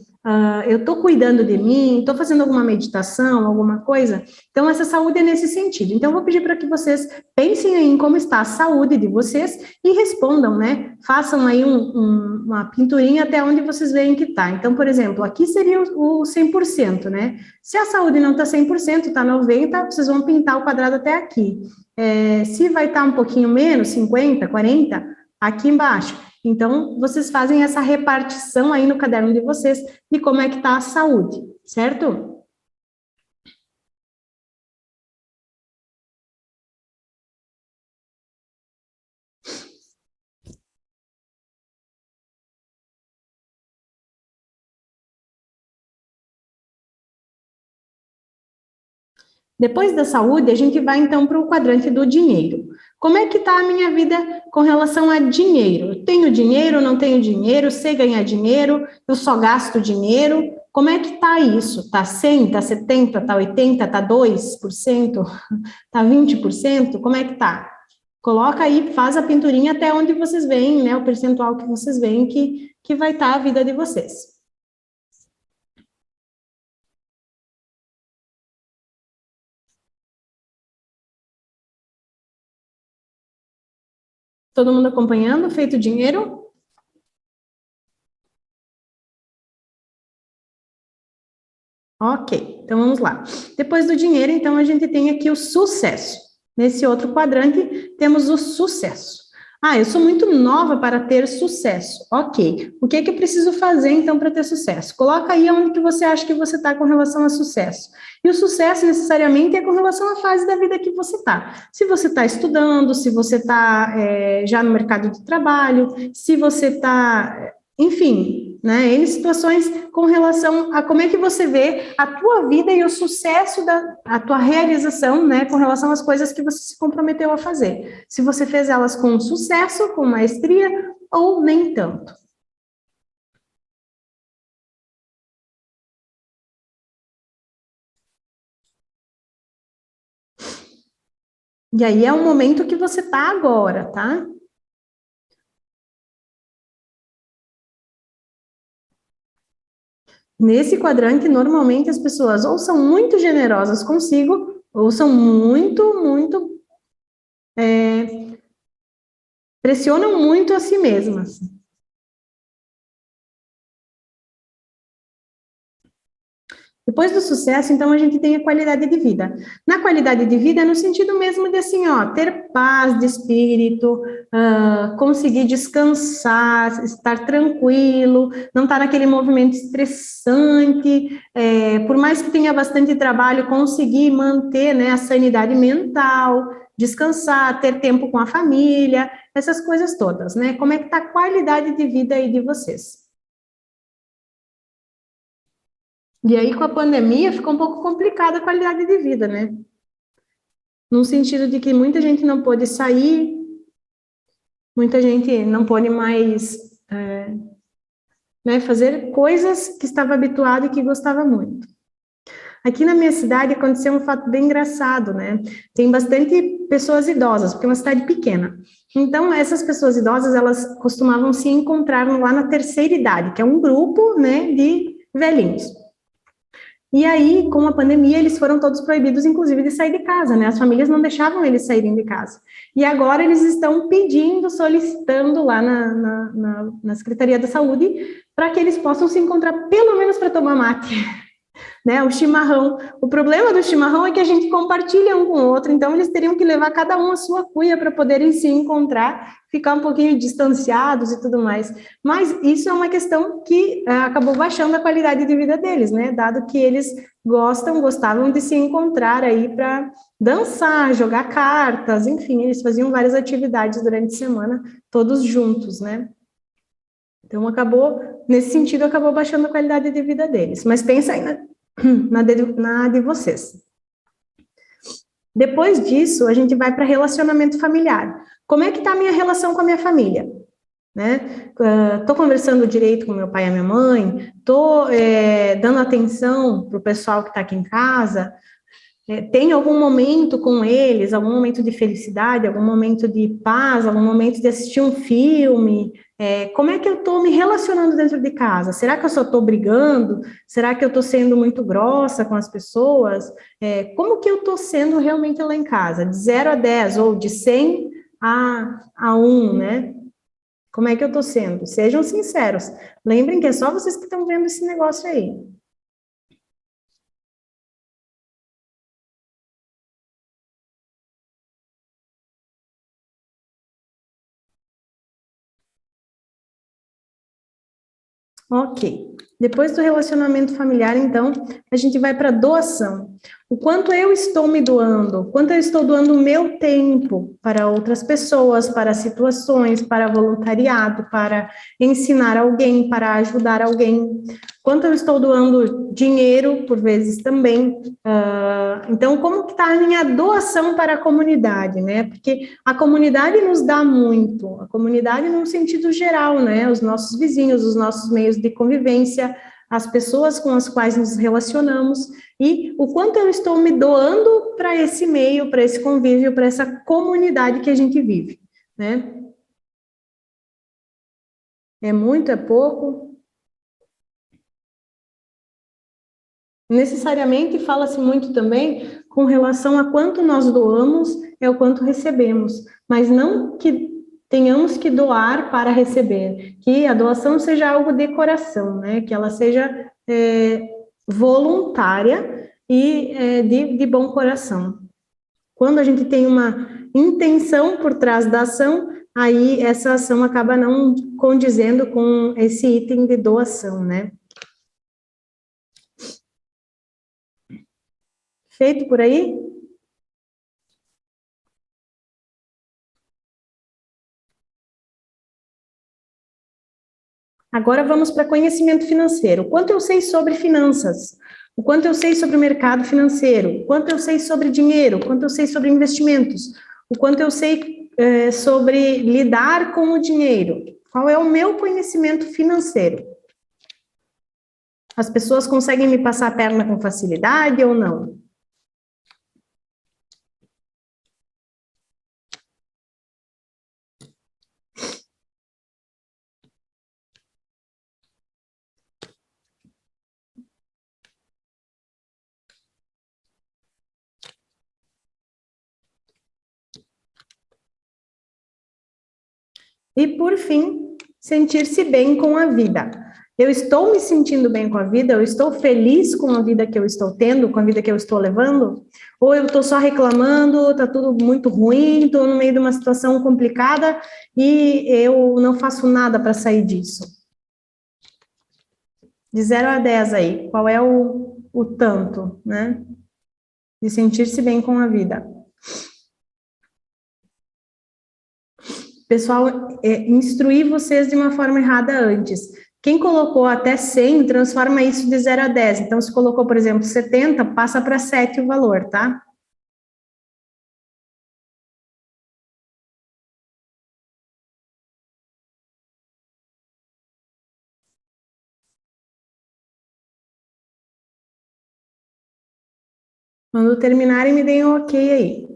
eu estou cuidando de mim, estou fazendo alguma meditação, alguma coisa. Então, essa saúde é nesse sentido. Então, eu vou pedir para que vocês pensem aí em como está a saúde de vocês e respondam, né? Façam aí uma pinturinha até onde vocês veem que está. Então, por exemplo, aqui seria o 100%, né? Se a saúde não está 100%, está 90%, vocês vão pintar o quadrado até aqui. Se vai estar um pouquinho menos, 50, 40, aqui embaixo. Então, vocês fazem essa repartição aí no caderno de vocês de como é que está a saúde, certo? Depois da saúde, a gente vai então para o quadrante do dinheiro. Como é que está a minha vida com relação a dinheiro? Eu tenho dinheiro, não tenho dinheiro, sei ganhar dinheiro, eu só gasto dinheiro. Como é que está isso? Está 100, está 70, está 80, está 2%, está 20%? Como é que está? Coloca aí, faz a pinturinha até onde vocês veem, né? O percentual que vocês veem que vai estar a vida de vocês. Todo mundo acompanhando? Feito dinheiro? Ok, então vamos lá. Depois do dinheiro, então, a gente tem aqui o sucesso. Nesse outro quadrante, temos o sucesso. Ah, eu sou muito nova para ter sucesso. Ok, o que é que eu preciso fazer, então, para ter sucesso? Coloca aí onde que você acha que você está com relação a sucesso. E o sucesso, necessariamente, é com relação à fase da vida que você está. Se você está estudando, se você está já no mercado de trabalho, se você está enfim, né, N situações com relação a como é que você vê a tua vida e o sucesso a tua realização, né, com relação às coisas que você se comprometeu a fazer. Se você fez elas com sucesso, com maestria, ou nem tanto. E aí é o momento que você está agora, tá? Nesse quadrante, normalmente as pessoas ou são muito generosas consigo, ou são muito, pressionam muito a si mesmas. Depois do sucesso, então, a gente tem a qualidade de vida. Na qualidade de vida, é no sentido mesmo de, assim, ó, ter paz de espírito, conseguir descansar, estar tranquilo, não estar naquele movimento estressante, por mais que tenha bastante trabalho, conseguir manter, né, a sanidade mental, descansar, ter tempo com a família, essas coisas todas, né? Como é que está a qualidade de vida aí de vocês? E aí, com a pandemia, ficou um pouco complicada a qualidade de vida, né? No sentido de que muita gente não pôde sair, muita gente não pôde mais, né, fazer coisas que estava habituado e que gostava muito. Aqui na minha cidade aconteceu um fato bem engraçado, né? Tem bastante pessoas idosas, porque é uma cidade pequena. Então, essas pessoas idosas, elas costumavam se encontrar lá na terceira idade, que é um grupo, né, de velhinhos. E aí, com a pandemia, eles foram todos proibidos, inclusive, de sair de casa, né? As famílias não deixavam eles saírem de casa. E agora eles estão pedindo, solicitando lá na Secretaria da Saúde, para que eles possam se encontrar, pelo menos para tomar mate, né? O chimarrão. O problema do chimarrão é que a gente compartilha um com o outro, então eles teriam que levar cada um a sua cuia para poderem se encontrar, ficar um pouquinho distanciados e tudo mais. Mas isso é uma questão que acabou baixando a qualidade de vida deles, né? Dado que eles gostavam de se encontrar aí para dançar, jogar cartas, enfim, eles faziam várias atividades durante a semana, todos juntos, né? Então acabou, nesse sentido, acabou baixando a qualidade de vida deles. Mas pensa aí na de vocês. Depois disso, a gente vai para relacionamento familiar. Como é que está a minha relação com a minha família? Né? Estou conversando direito com meu pai e a minha mãe, estou dando atenção para o pessoal que está aqui em casa, tem algum momento com eles, algum momento de felicidade, algum momento de paz, algum momento de assistir um filme? Como é que eu estou me relacionando dentro de casa? Será que eu só estou brigando? Será que eu estou sendo muito grossa com as pessoas? Como que eu estou sendo realmente lá em casa? De 0 a 10, ou de 100 a 1, né? Como é que eu estou sendo? Sejam sinceros. Lembrem que é só vocês que estão vendo esse negócio aí. Ok. Depois do relacionamento familiar, então, a gente vai para doação. O quanto eu estou me doando, o quanto eu estou doando o meu tempo para outras pessoas, para situações, para voluntariado, para ensinar alguém, para ajudar alguém. Quanto eu estou doando dinheiro, por vezes também. Então, como que está a minha doação para a comunidade, né? Porque a comunidade nos dá muito, a comunidade num sentido geral, né? Os nossos vizinhos, os nossos meios de convivência, as pessoas com as quais nos relacionamos, e o quanto eu estou me doando para esse meio, para esse convívio, para essa comunidade que a gente vive, né? É muito, é pouco? Necessariamente fala-se muito também com relação a quanto nós doamos é o quanto recebemos, mas não que tenhamos que doar para receber, que a doação seja algo de coração, né? Que ela seja voluntária e de bom coração. Quando a gente tem uma intenção por trás da ação, aí essa ação acaba não condizendo com esse item de doação, né? Feito por aí? Agora vamos para conhecimento financeiro. O quanto eu sei sobre finanças? O quanto eu sei sobre o mercado financeiro? O quanto eu sei sobre dinheiro? O quanto eu sei sobre investimentos? O quanto eu sei sobre lidar com o dinheiro? Qual é o meu conhecimento financeiro? As pessoas conseguem me passar a perna com facilidade ou não? E, por fim, sentir-se bem com a vida. Eu estou me sentindo bem com a vida? Eu estou feliz com a vida que eu estou tendo, com a vida que eu estou levando? Ou eu estou só reclamando, está tudo muito ruim, estou no meio de uma situação complicada e eu não faço nada para sair disso? De 0 a 10 aí, qual é o tanto, né? De sentir-se bem com a vida. Pessoal, instruir vocês de uma forma errada antes. Quem colocou até 100, transforma isso de 0 a 10. Então, se colocou, por exemplo, 70, passa para 7 o valor, tá? Quando terminarem, me deem um ok aí.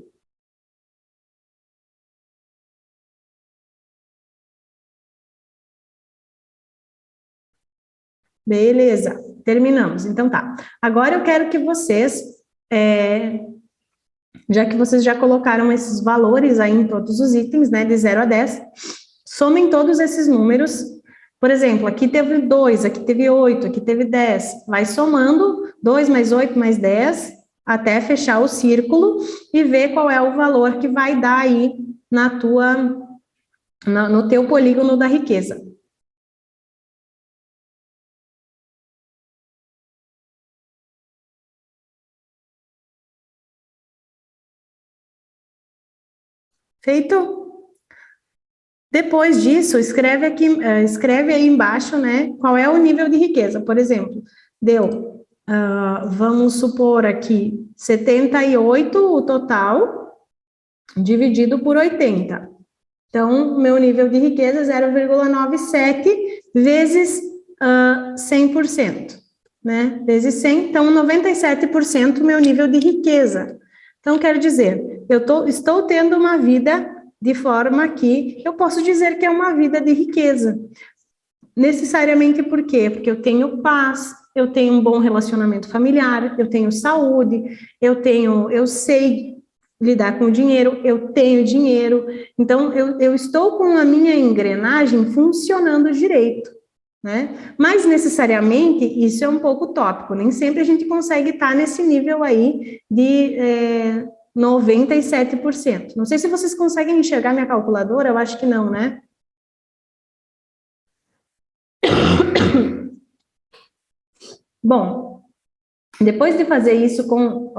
Beleza, terminamos. Então tá. Agora eu quero que vocês, já que vocês já colocaram esses valores aí em todos os itens, né, de 0 a 10, somem todos esses números. Por exemplo, aqui teve 2, aqui teve 8, aqui teve 10. Vai somando 2 mais 8 mais 10, até fechar o círculo e ver qual é o valor que vai dar aí no teu polígono da riqueza. Feito? Depois disso, escreve aqui, escreve aí embaixo, né, qual é o nível de riqueza. Por exemplo, deu, vamos supor aqui, 78 o total, dividido por 80. Então, meu nível de riqueza é 0,97 vezes 100%, né? Vezes 100, então 97% meu nível de riqueza. Então, quero dizer, estou tendo uma vida de forma que eu posso dizer que é uma vida de riqueza. Necessariamente por quê? Porque eu tenho paz, eu tenho um bom relacionamento familiar, eu tenho saúde, eu sei lidar com o dinheiro, eu tenho dinheiro, então eu estou com a minha engrenagem funcionando direito, né? Mas necessariamente isso é um pouco utópico, nem sempre a gente consegue estar nesse nível aí de 97%. Não sei se vocês conseguem enxergar minha calculadora, eu acho que não, né? Bom, depois de fazer isso com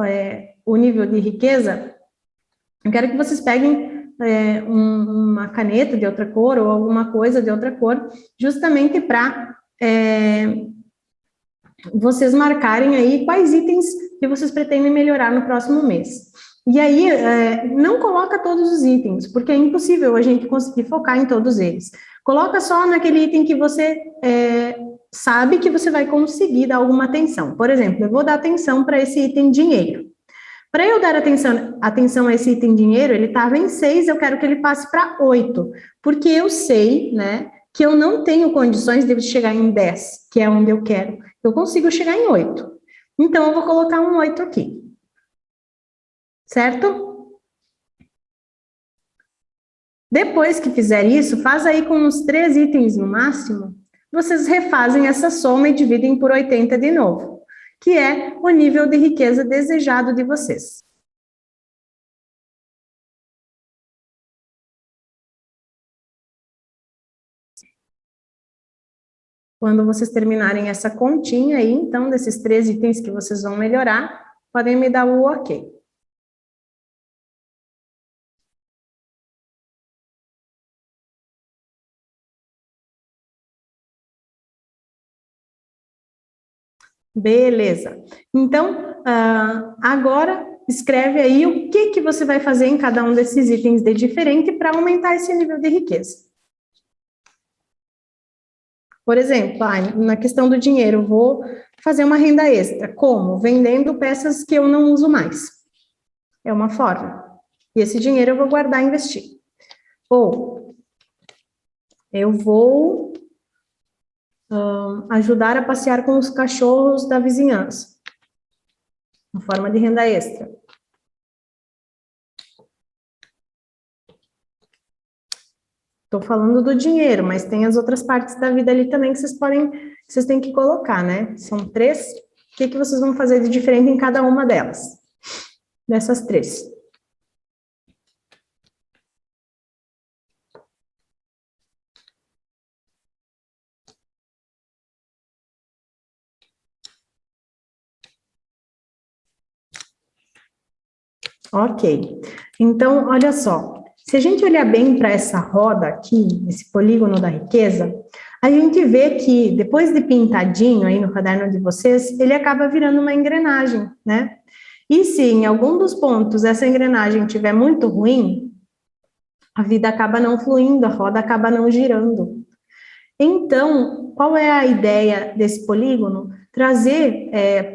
o nível de riqueza, eu quero que vocês peguem uma caneta de outra cor ou alguma coisa de outra cor, justamente para vocês marcarem aí quais itens que vocês pretendem melhorar no próximo mês. E aí, não coloca todos os itens, porque é impossível a gente conseguir focar em todos eles. Coloca só naquele item que você sabe que você vai conseguir dar alguma atenção. Por exemplo, eu vou dar atenção para esse item dinheiro. Para eu dar atenção a esse item dinheiro, ele estava em 6, eu quero que ele passe para 8, porque eu sei, né, que eu não tenho condições de chegar em 10, que é onde eu quero. Eu consigo chegar em 8. Então, eu vou colocar um 8 aqui. Certo? Depois que fizer isso, faz aí com uns 3 itens no máximo, vocês refazem essa soma e dividem por 80 de novo, que é o nível de riqueza desejado de vocês. Quando vocês terminarem essa continha aí, então, desses 3 itens que vocês vão melhorar, podem me dar o ok. Beleza. Então, agora, escreve aí o que você vai fazer em cada um desses itens de diferente para aumentar esse nível de riqueza. Por exemplo, na questão do dinheiro, vou fazer uma renda extra. Como? Vendendo peças que eu não uso mais. É uma forma. E esse dinheiro eu vou guardar e investir. Ou eu vou ajudar a passear com os cachorros da vizinhança. Uma forma de renda extra. Estou falando do dinheiro, mas tem as outras partes da vida ali também que vocês podem vocês têm que colocar, né? São 3. O que vocês vão fazer de diferente em cada uma delas? Dessas 3. Ok. Então, olha só. Se a gente olhar bem para essa roda aqui, esse polígono da riqueza, a gente vê que depois de pintadinho aí no caderno de vocês, ele acaba virando uma engrenagem, né? E se em algum dos pontos essa engrenagem estiver muito ruim, a vida acaba não fluindo, a roda acaba não girando. Então, qual é a ideia desse polígono? Trazer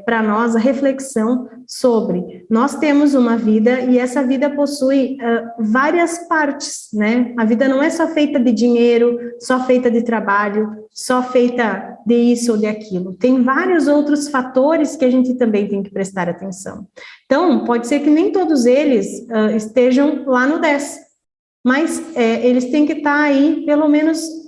para nós a reflexão sobre nós temos uma vida e essa vida possui várias partes, né? A vida não é só feita de dinheiro, só feita de trabalho, só feita de isso ou de aquilo. Tem vários outros fatores que a gente também tem que prestar atenção. Então, pode ser que nem todos eles estejam lá no 10, mas eles têm que estar aí, pelo menos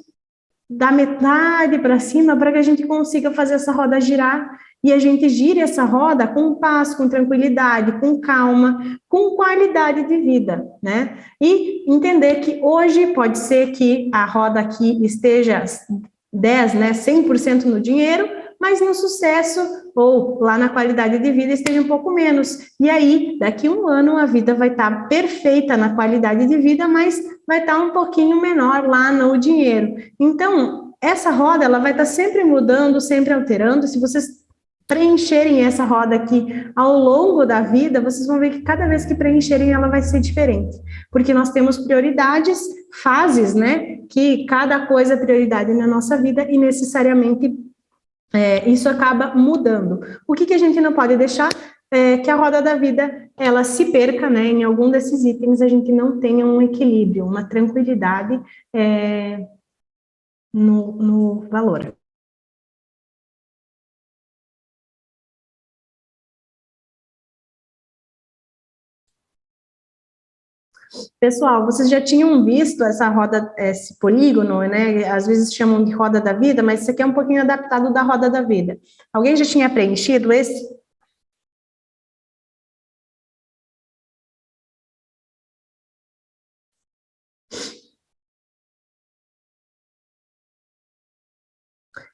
da metade para cima, para que a gente consiga fazer essa roda girar, e a gente gire essa roda com paz, com tranquilidade, com calma, com qualidade de vida, né? E entender que hoje pode ser que a roda aqui esteja 10, né, 100% no dinheiro, mas no sucesso ou lá na qualidade de vida esteja um pouco menos. E aí, daqui a um ano, a vida vai estar perfeita na qualidade de vida, mas vai estar um pouquinho menor lá no dinheiro. Então, essa roda, ela vai estar sempre mudando, sempre alterando. Se vocês preencherem essa roda aqui ao longo da vida, vocês vão ver que cada vez que preencherem, ela vai ser diferente. Porque nós temos prioridades, fases, né? Que cada coisa é prioridade na nossa vida e necessariamente isso acaba mudando. O que a gente não pode deixar é que a roda da vida, ela se perca, né? Em algum desses itens, a gente não tenha um equilíbrio, uma tranquilidade no valor. Pessoal, vocês já tinham visto essa roda, esse polígono, né? Às vezes chamam de roda da vida, mas isso aqui é um pouquinho adaptado da roda da vida. Alguém já tinha preenchido esse?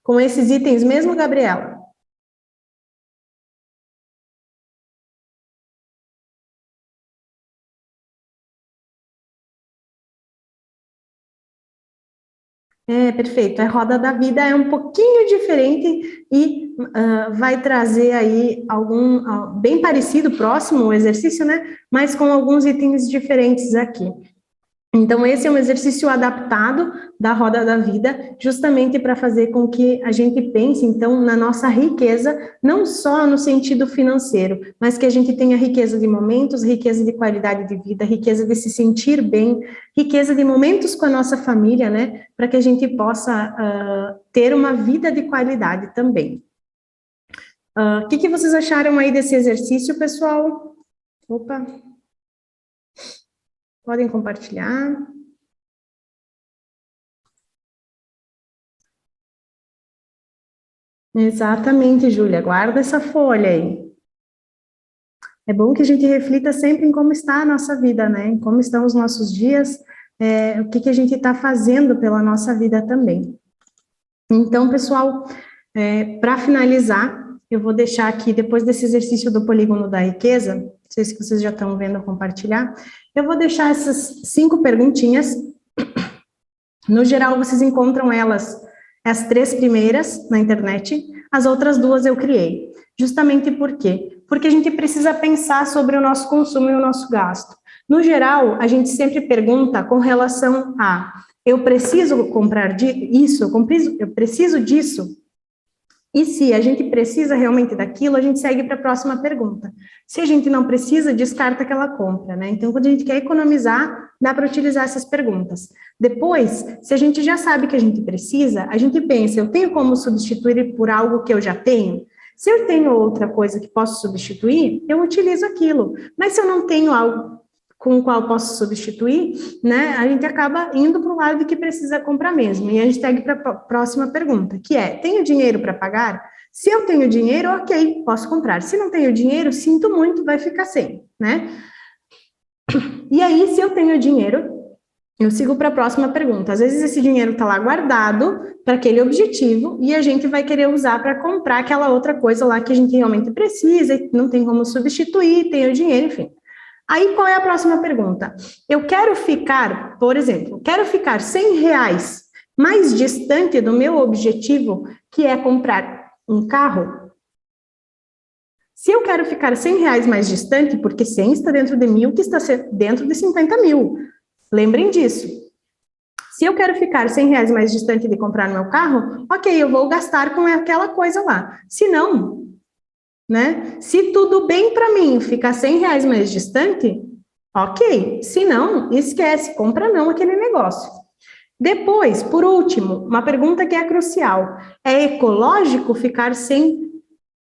Com esses itens mesmo, Gabriela? Perfeito. A roda da vida é um pouquinho diferente e vai trazer aí bem parecido, próximo o exercício, né? Mas com alguns itens diferentes aqui. Então, esse é um exercício adaptado da roda da vida, justamente para fazer com que a gente pense, então, na nossa riqueza, não só no sentido financeiro, mas que a gente tenha riqueza de momentos, riqueza de qualidade de vida, riqueza de se sentir bem, riqueza de momentos com a nossa família, né? Para que a gente possa ter uma vida de qualidade também. O que vocês acharam aí desse exercício, pessoal? Opa! Podem compartilhar. Exatamente, Júlia. Guarda essa folha aí. É bom que a gente reflita sempre em como está a nossa vida, né? Em como estão os nossos dias, o que a gente está fazendo pela nossa vida também. Então, pessoal, para finalizar, eu vou deixar aqui, depois desse exercício do polígono da riqueza, não sei se vocês já estão vendo compartilhar, eu vou deixar essas 5 perguntinhas. No geral, vocês encontram elas, as 3 primeiras na internet, as outras 2 eu criei. Justamente por quê? Porque a gente precisa pensar sobre o nosso consumo e o nosso gasto. No geral, a gente sempre pergunta com relação a eu preciso comprar isso, eu preciso disso. E se a gente precisa realmente daquilo, a gente segue para a próxima pergunta. Se a gente não precisa, descarta aquela compra, né? Então, quando a gente quer economizar, dá para utilizar essas perguntas. Depois, se a gente já sabe que a gente precisa, a gente pensa, eu tenho como substituir por algo que eu já tenho? Se eu tenho outra coisa que posso substituir, eu utilizo aquilo. Mas se eu não tenho algo com o qual posso substituir, né, a gente acaba indo para o lado de que precisa comprar mesmo. E a gente segue para a próxima pergunta, que é, tenho dinheiro para pagar? Se eu tenho dinheiro, ok, posso comprar. Se não tenho dinheiro, sinto muito, vai ficar sem, né? E aí, se eu tenho dinheiro, eu sigo para a próxima pergunta. Às vezes esse dinheiro está lá guardado para aquele objetivo e a gente vai querer usar para comprar aquela outra coisa lá que a gente realmente precisa e não tem como substituir, tem o dinheiro, enfim. Aí, qual é a próxima pergunta? Eu quero ficar, por exemplo, quero ficar R$ 100 mais distante do meu objetivo, que é comprar um carro. Se eu quero ficar R$ 100 mais distante, porque 100 está dentro de 1.000, que está dentro de 50.000. Lembrem disso. Se eu quero ficar R$ 100 mais distante de comprar meu carro, ok, eu vou gastar com aquela coisa lá. Se não, né? Se tudo bem para mim ficar R$ 100 mais distante, ok. Se não, esquece, compra não aquele negócio. Depois, por último, uma pergunta que é crucial. É ecológico ficar sem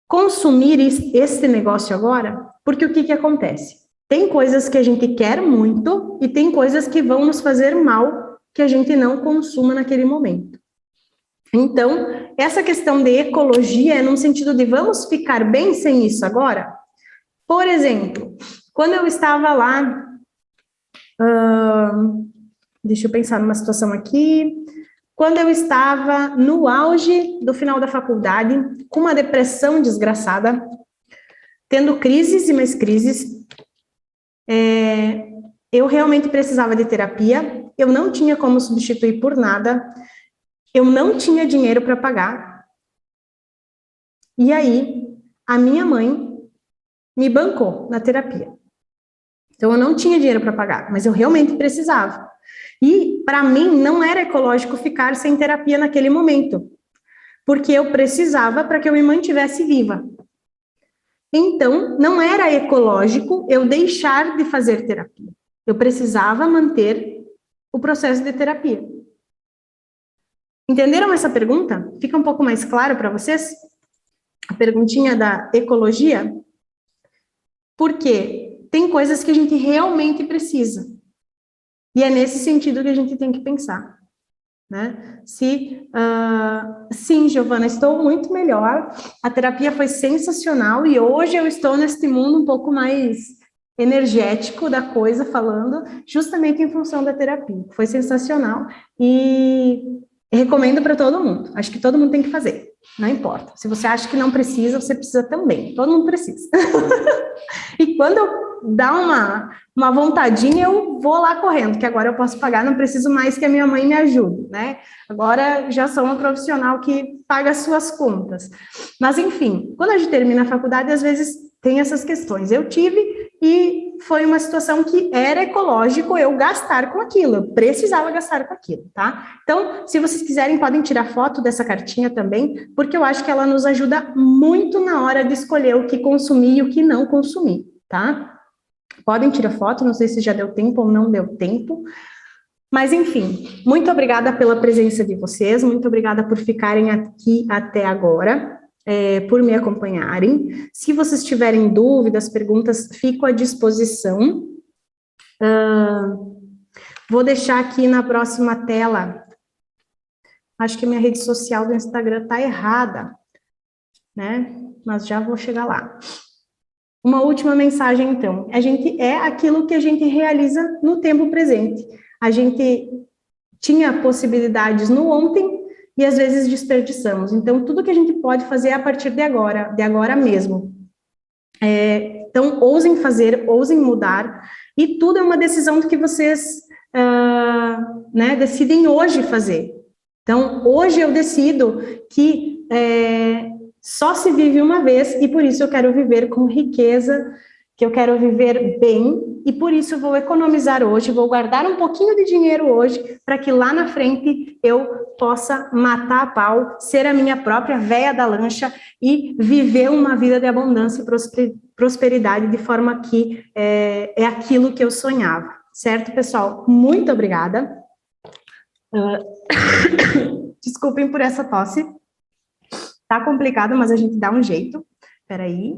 consumir esse negócio agora? Porque o que acontece? Tem coisas que a gente quer muito e tem coisas que vão nos fazer mal que a gente não consuma naquele momento. Então, essa questão de ecologia é num sentido de vamos ficar bem sem isso agora? Por exemplo, quando eu estava lá, deixa eu pensar numa situação aqui, quando eu estava no auge do final da faculdade, com uma depressão desgraçada, tendo crises e mais crises, eu realmente precisava de terapia, eu não tinha como substituir por nada, eu não tinha dinheiro para pagar. E aí, a minha mãe me bancou na terapia. Então, eu não tinha dinheiro para pagar, mas eu realmente precisava. E, para mim, não era ecológico ficar sem terapia naquele momento, porque eu precisava para que eu me mantivesse viva. Então, não era ecológico eu deixar de fazer terapia. Eu precisava manter o processo de terapia. Entenderam essa pergunta? Fica um pouco mais claro para vocês? A perguntinha da ecologia? Porque tem coisas que a gente realmente precisa. E é nesse sentido que a gente tem que pensar. Né? Sim, Giovana, estou muito melhor. A terapia foi sensacional e hoje eu estou neste mundo um pouco mais energético da coisa, falando justamente em função da terapia. Foi sensacional e recomendo para todo mundo. Acho que todo mundo tem que fazer, não importa. Se você acha que não precisa, você precisa também. Todo mundo precisa. E quando eu dá uma vontadinha, eu vou lá correndo, que agora eu posso pagar, não preciso mais que a minha mãe me ajude, né? Agora já sou uma profissional que paga as suas contas. Mas, enfim, quando a gente termina a faculdade, às vezes tem essas questões. Eu tive e foi uma situação que era ecológico eu gastar com aquilo, eu precisava gastar com aquilo, tá? Então, se vocês quiserem, podem tirar foto dessa cartinha também, porque eu acho que ela nos ajuda muito na hora de escolher o que consumir e o que não consumir, tá? Podem tirar foto, não sei se já deu tempo ou não deu tempo, mas enfim, muito obrigada pela presença de vocês, muito obrigada por ficarem aqui até agora, por me acompanharem. Se vocês tiverem dúvidas, perguntas, fico à disposição. Vou deixar aqui na próxima tela, acho que a minha rede social do Instagram está errada, né? Mas já vou chegar lá. Uma última mensagem, então. A gente é aquilo que a gente realiza no tempo presente. A gente tinha possibilidades no ontem e às vezes desperdiçamos. Então, tudo que a gente pode fazer é a partir de agora mesmo. Então, ousem fazer, ousem mudar, e tudo é uma decisão que vocês decidem hoje fazer. Então, hoje eu decido que só se vive uma vez, e por isso eu quero viver com riqueza, que eu quero viver bem, e por isso eu vou economizar hoje, vou guardar um pouquinho de dinheiro hoje, para que lá na frente eu possa matar a pau, ser a minha própria véia da lancha, e viver uma vida de abundância e prosperidade, de forma que é aquilo que eu sonhava. Certo, pessoal? Muito obrigada. Desculpem por essa tosse. Tá complicado, mas a gente dá um jeito. Espera aí.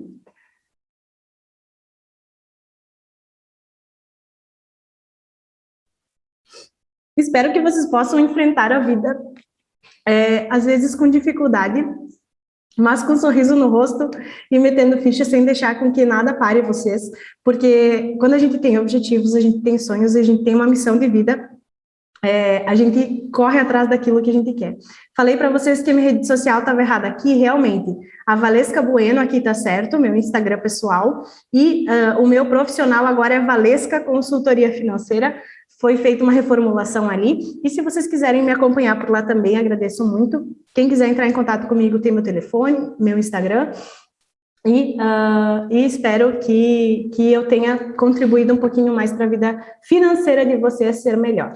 Espero que vocês possam enfrentar a vida, às vezes com dificuldade, mas com um sorriso no rosto e metendo ficha sem deixar com que nada pare vocês, porque quando a gente tem objetivos, a gente tem sonhos, a gente tem uma missão de vida, a gente corre atrás daquilo que a gente quer. Falei para vocês que a minha rede social estava errada aqui, realmente. A Valesca Bueno aqui está certo, meu Instagram pessoal, e o meu profissional agora é Valesca Consultoria Financeira. Foi feita uma reformulação ali, e se vocês quiserem me acompanhar por lá também, agradeço muito. Quem quiser entrar em contato comigo, tem meu telefone, meu Instagram, e espero que eu tenha contribuído um pouquinho mais para a vida financeira de vocês ser melhor.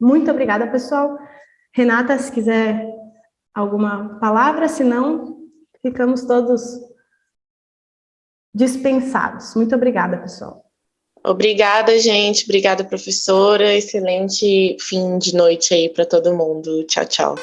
Muito obrigada, pessoal. Renata, se quiser alguma palavra, senão ficamos todos dispensados. Muito obrigada, pessoal. Obrigada, gente. Obrigada, professora. Excelente fim de noite aí para todo mundo. Tchau, tchau.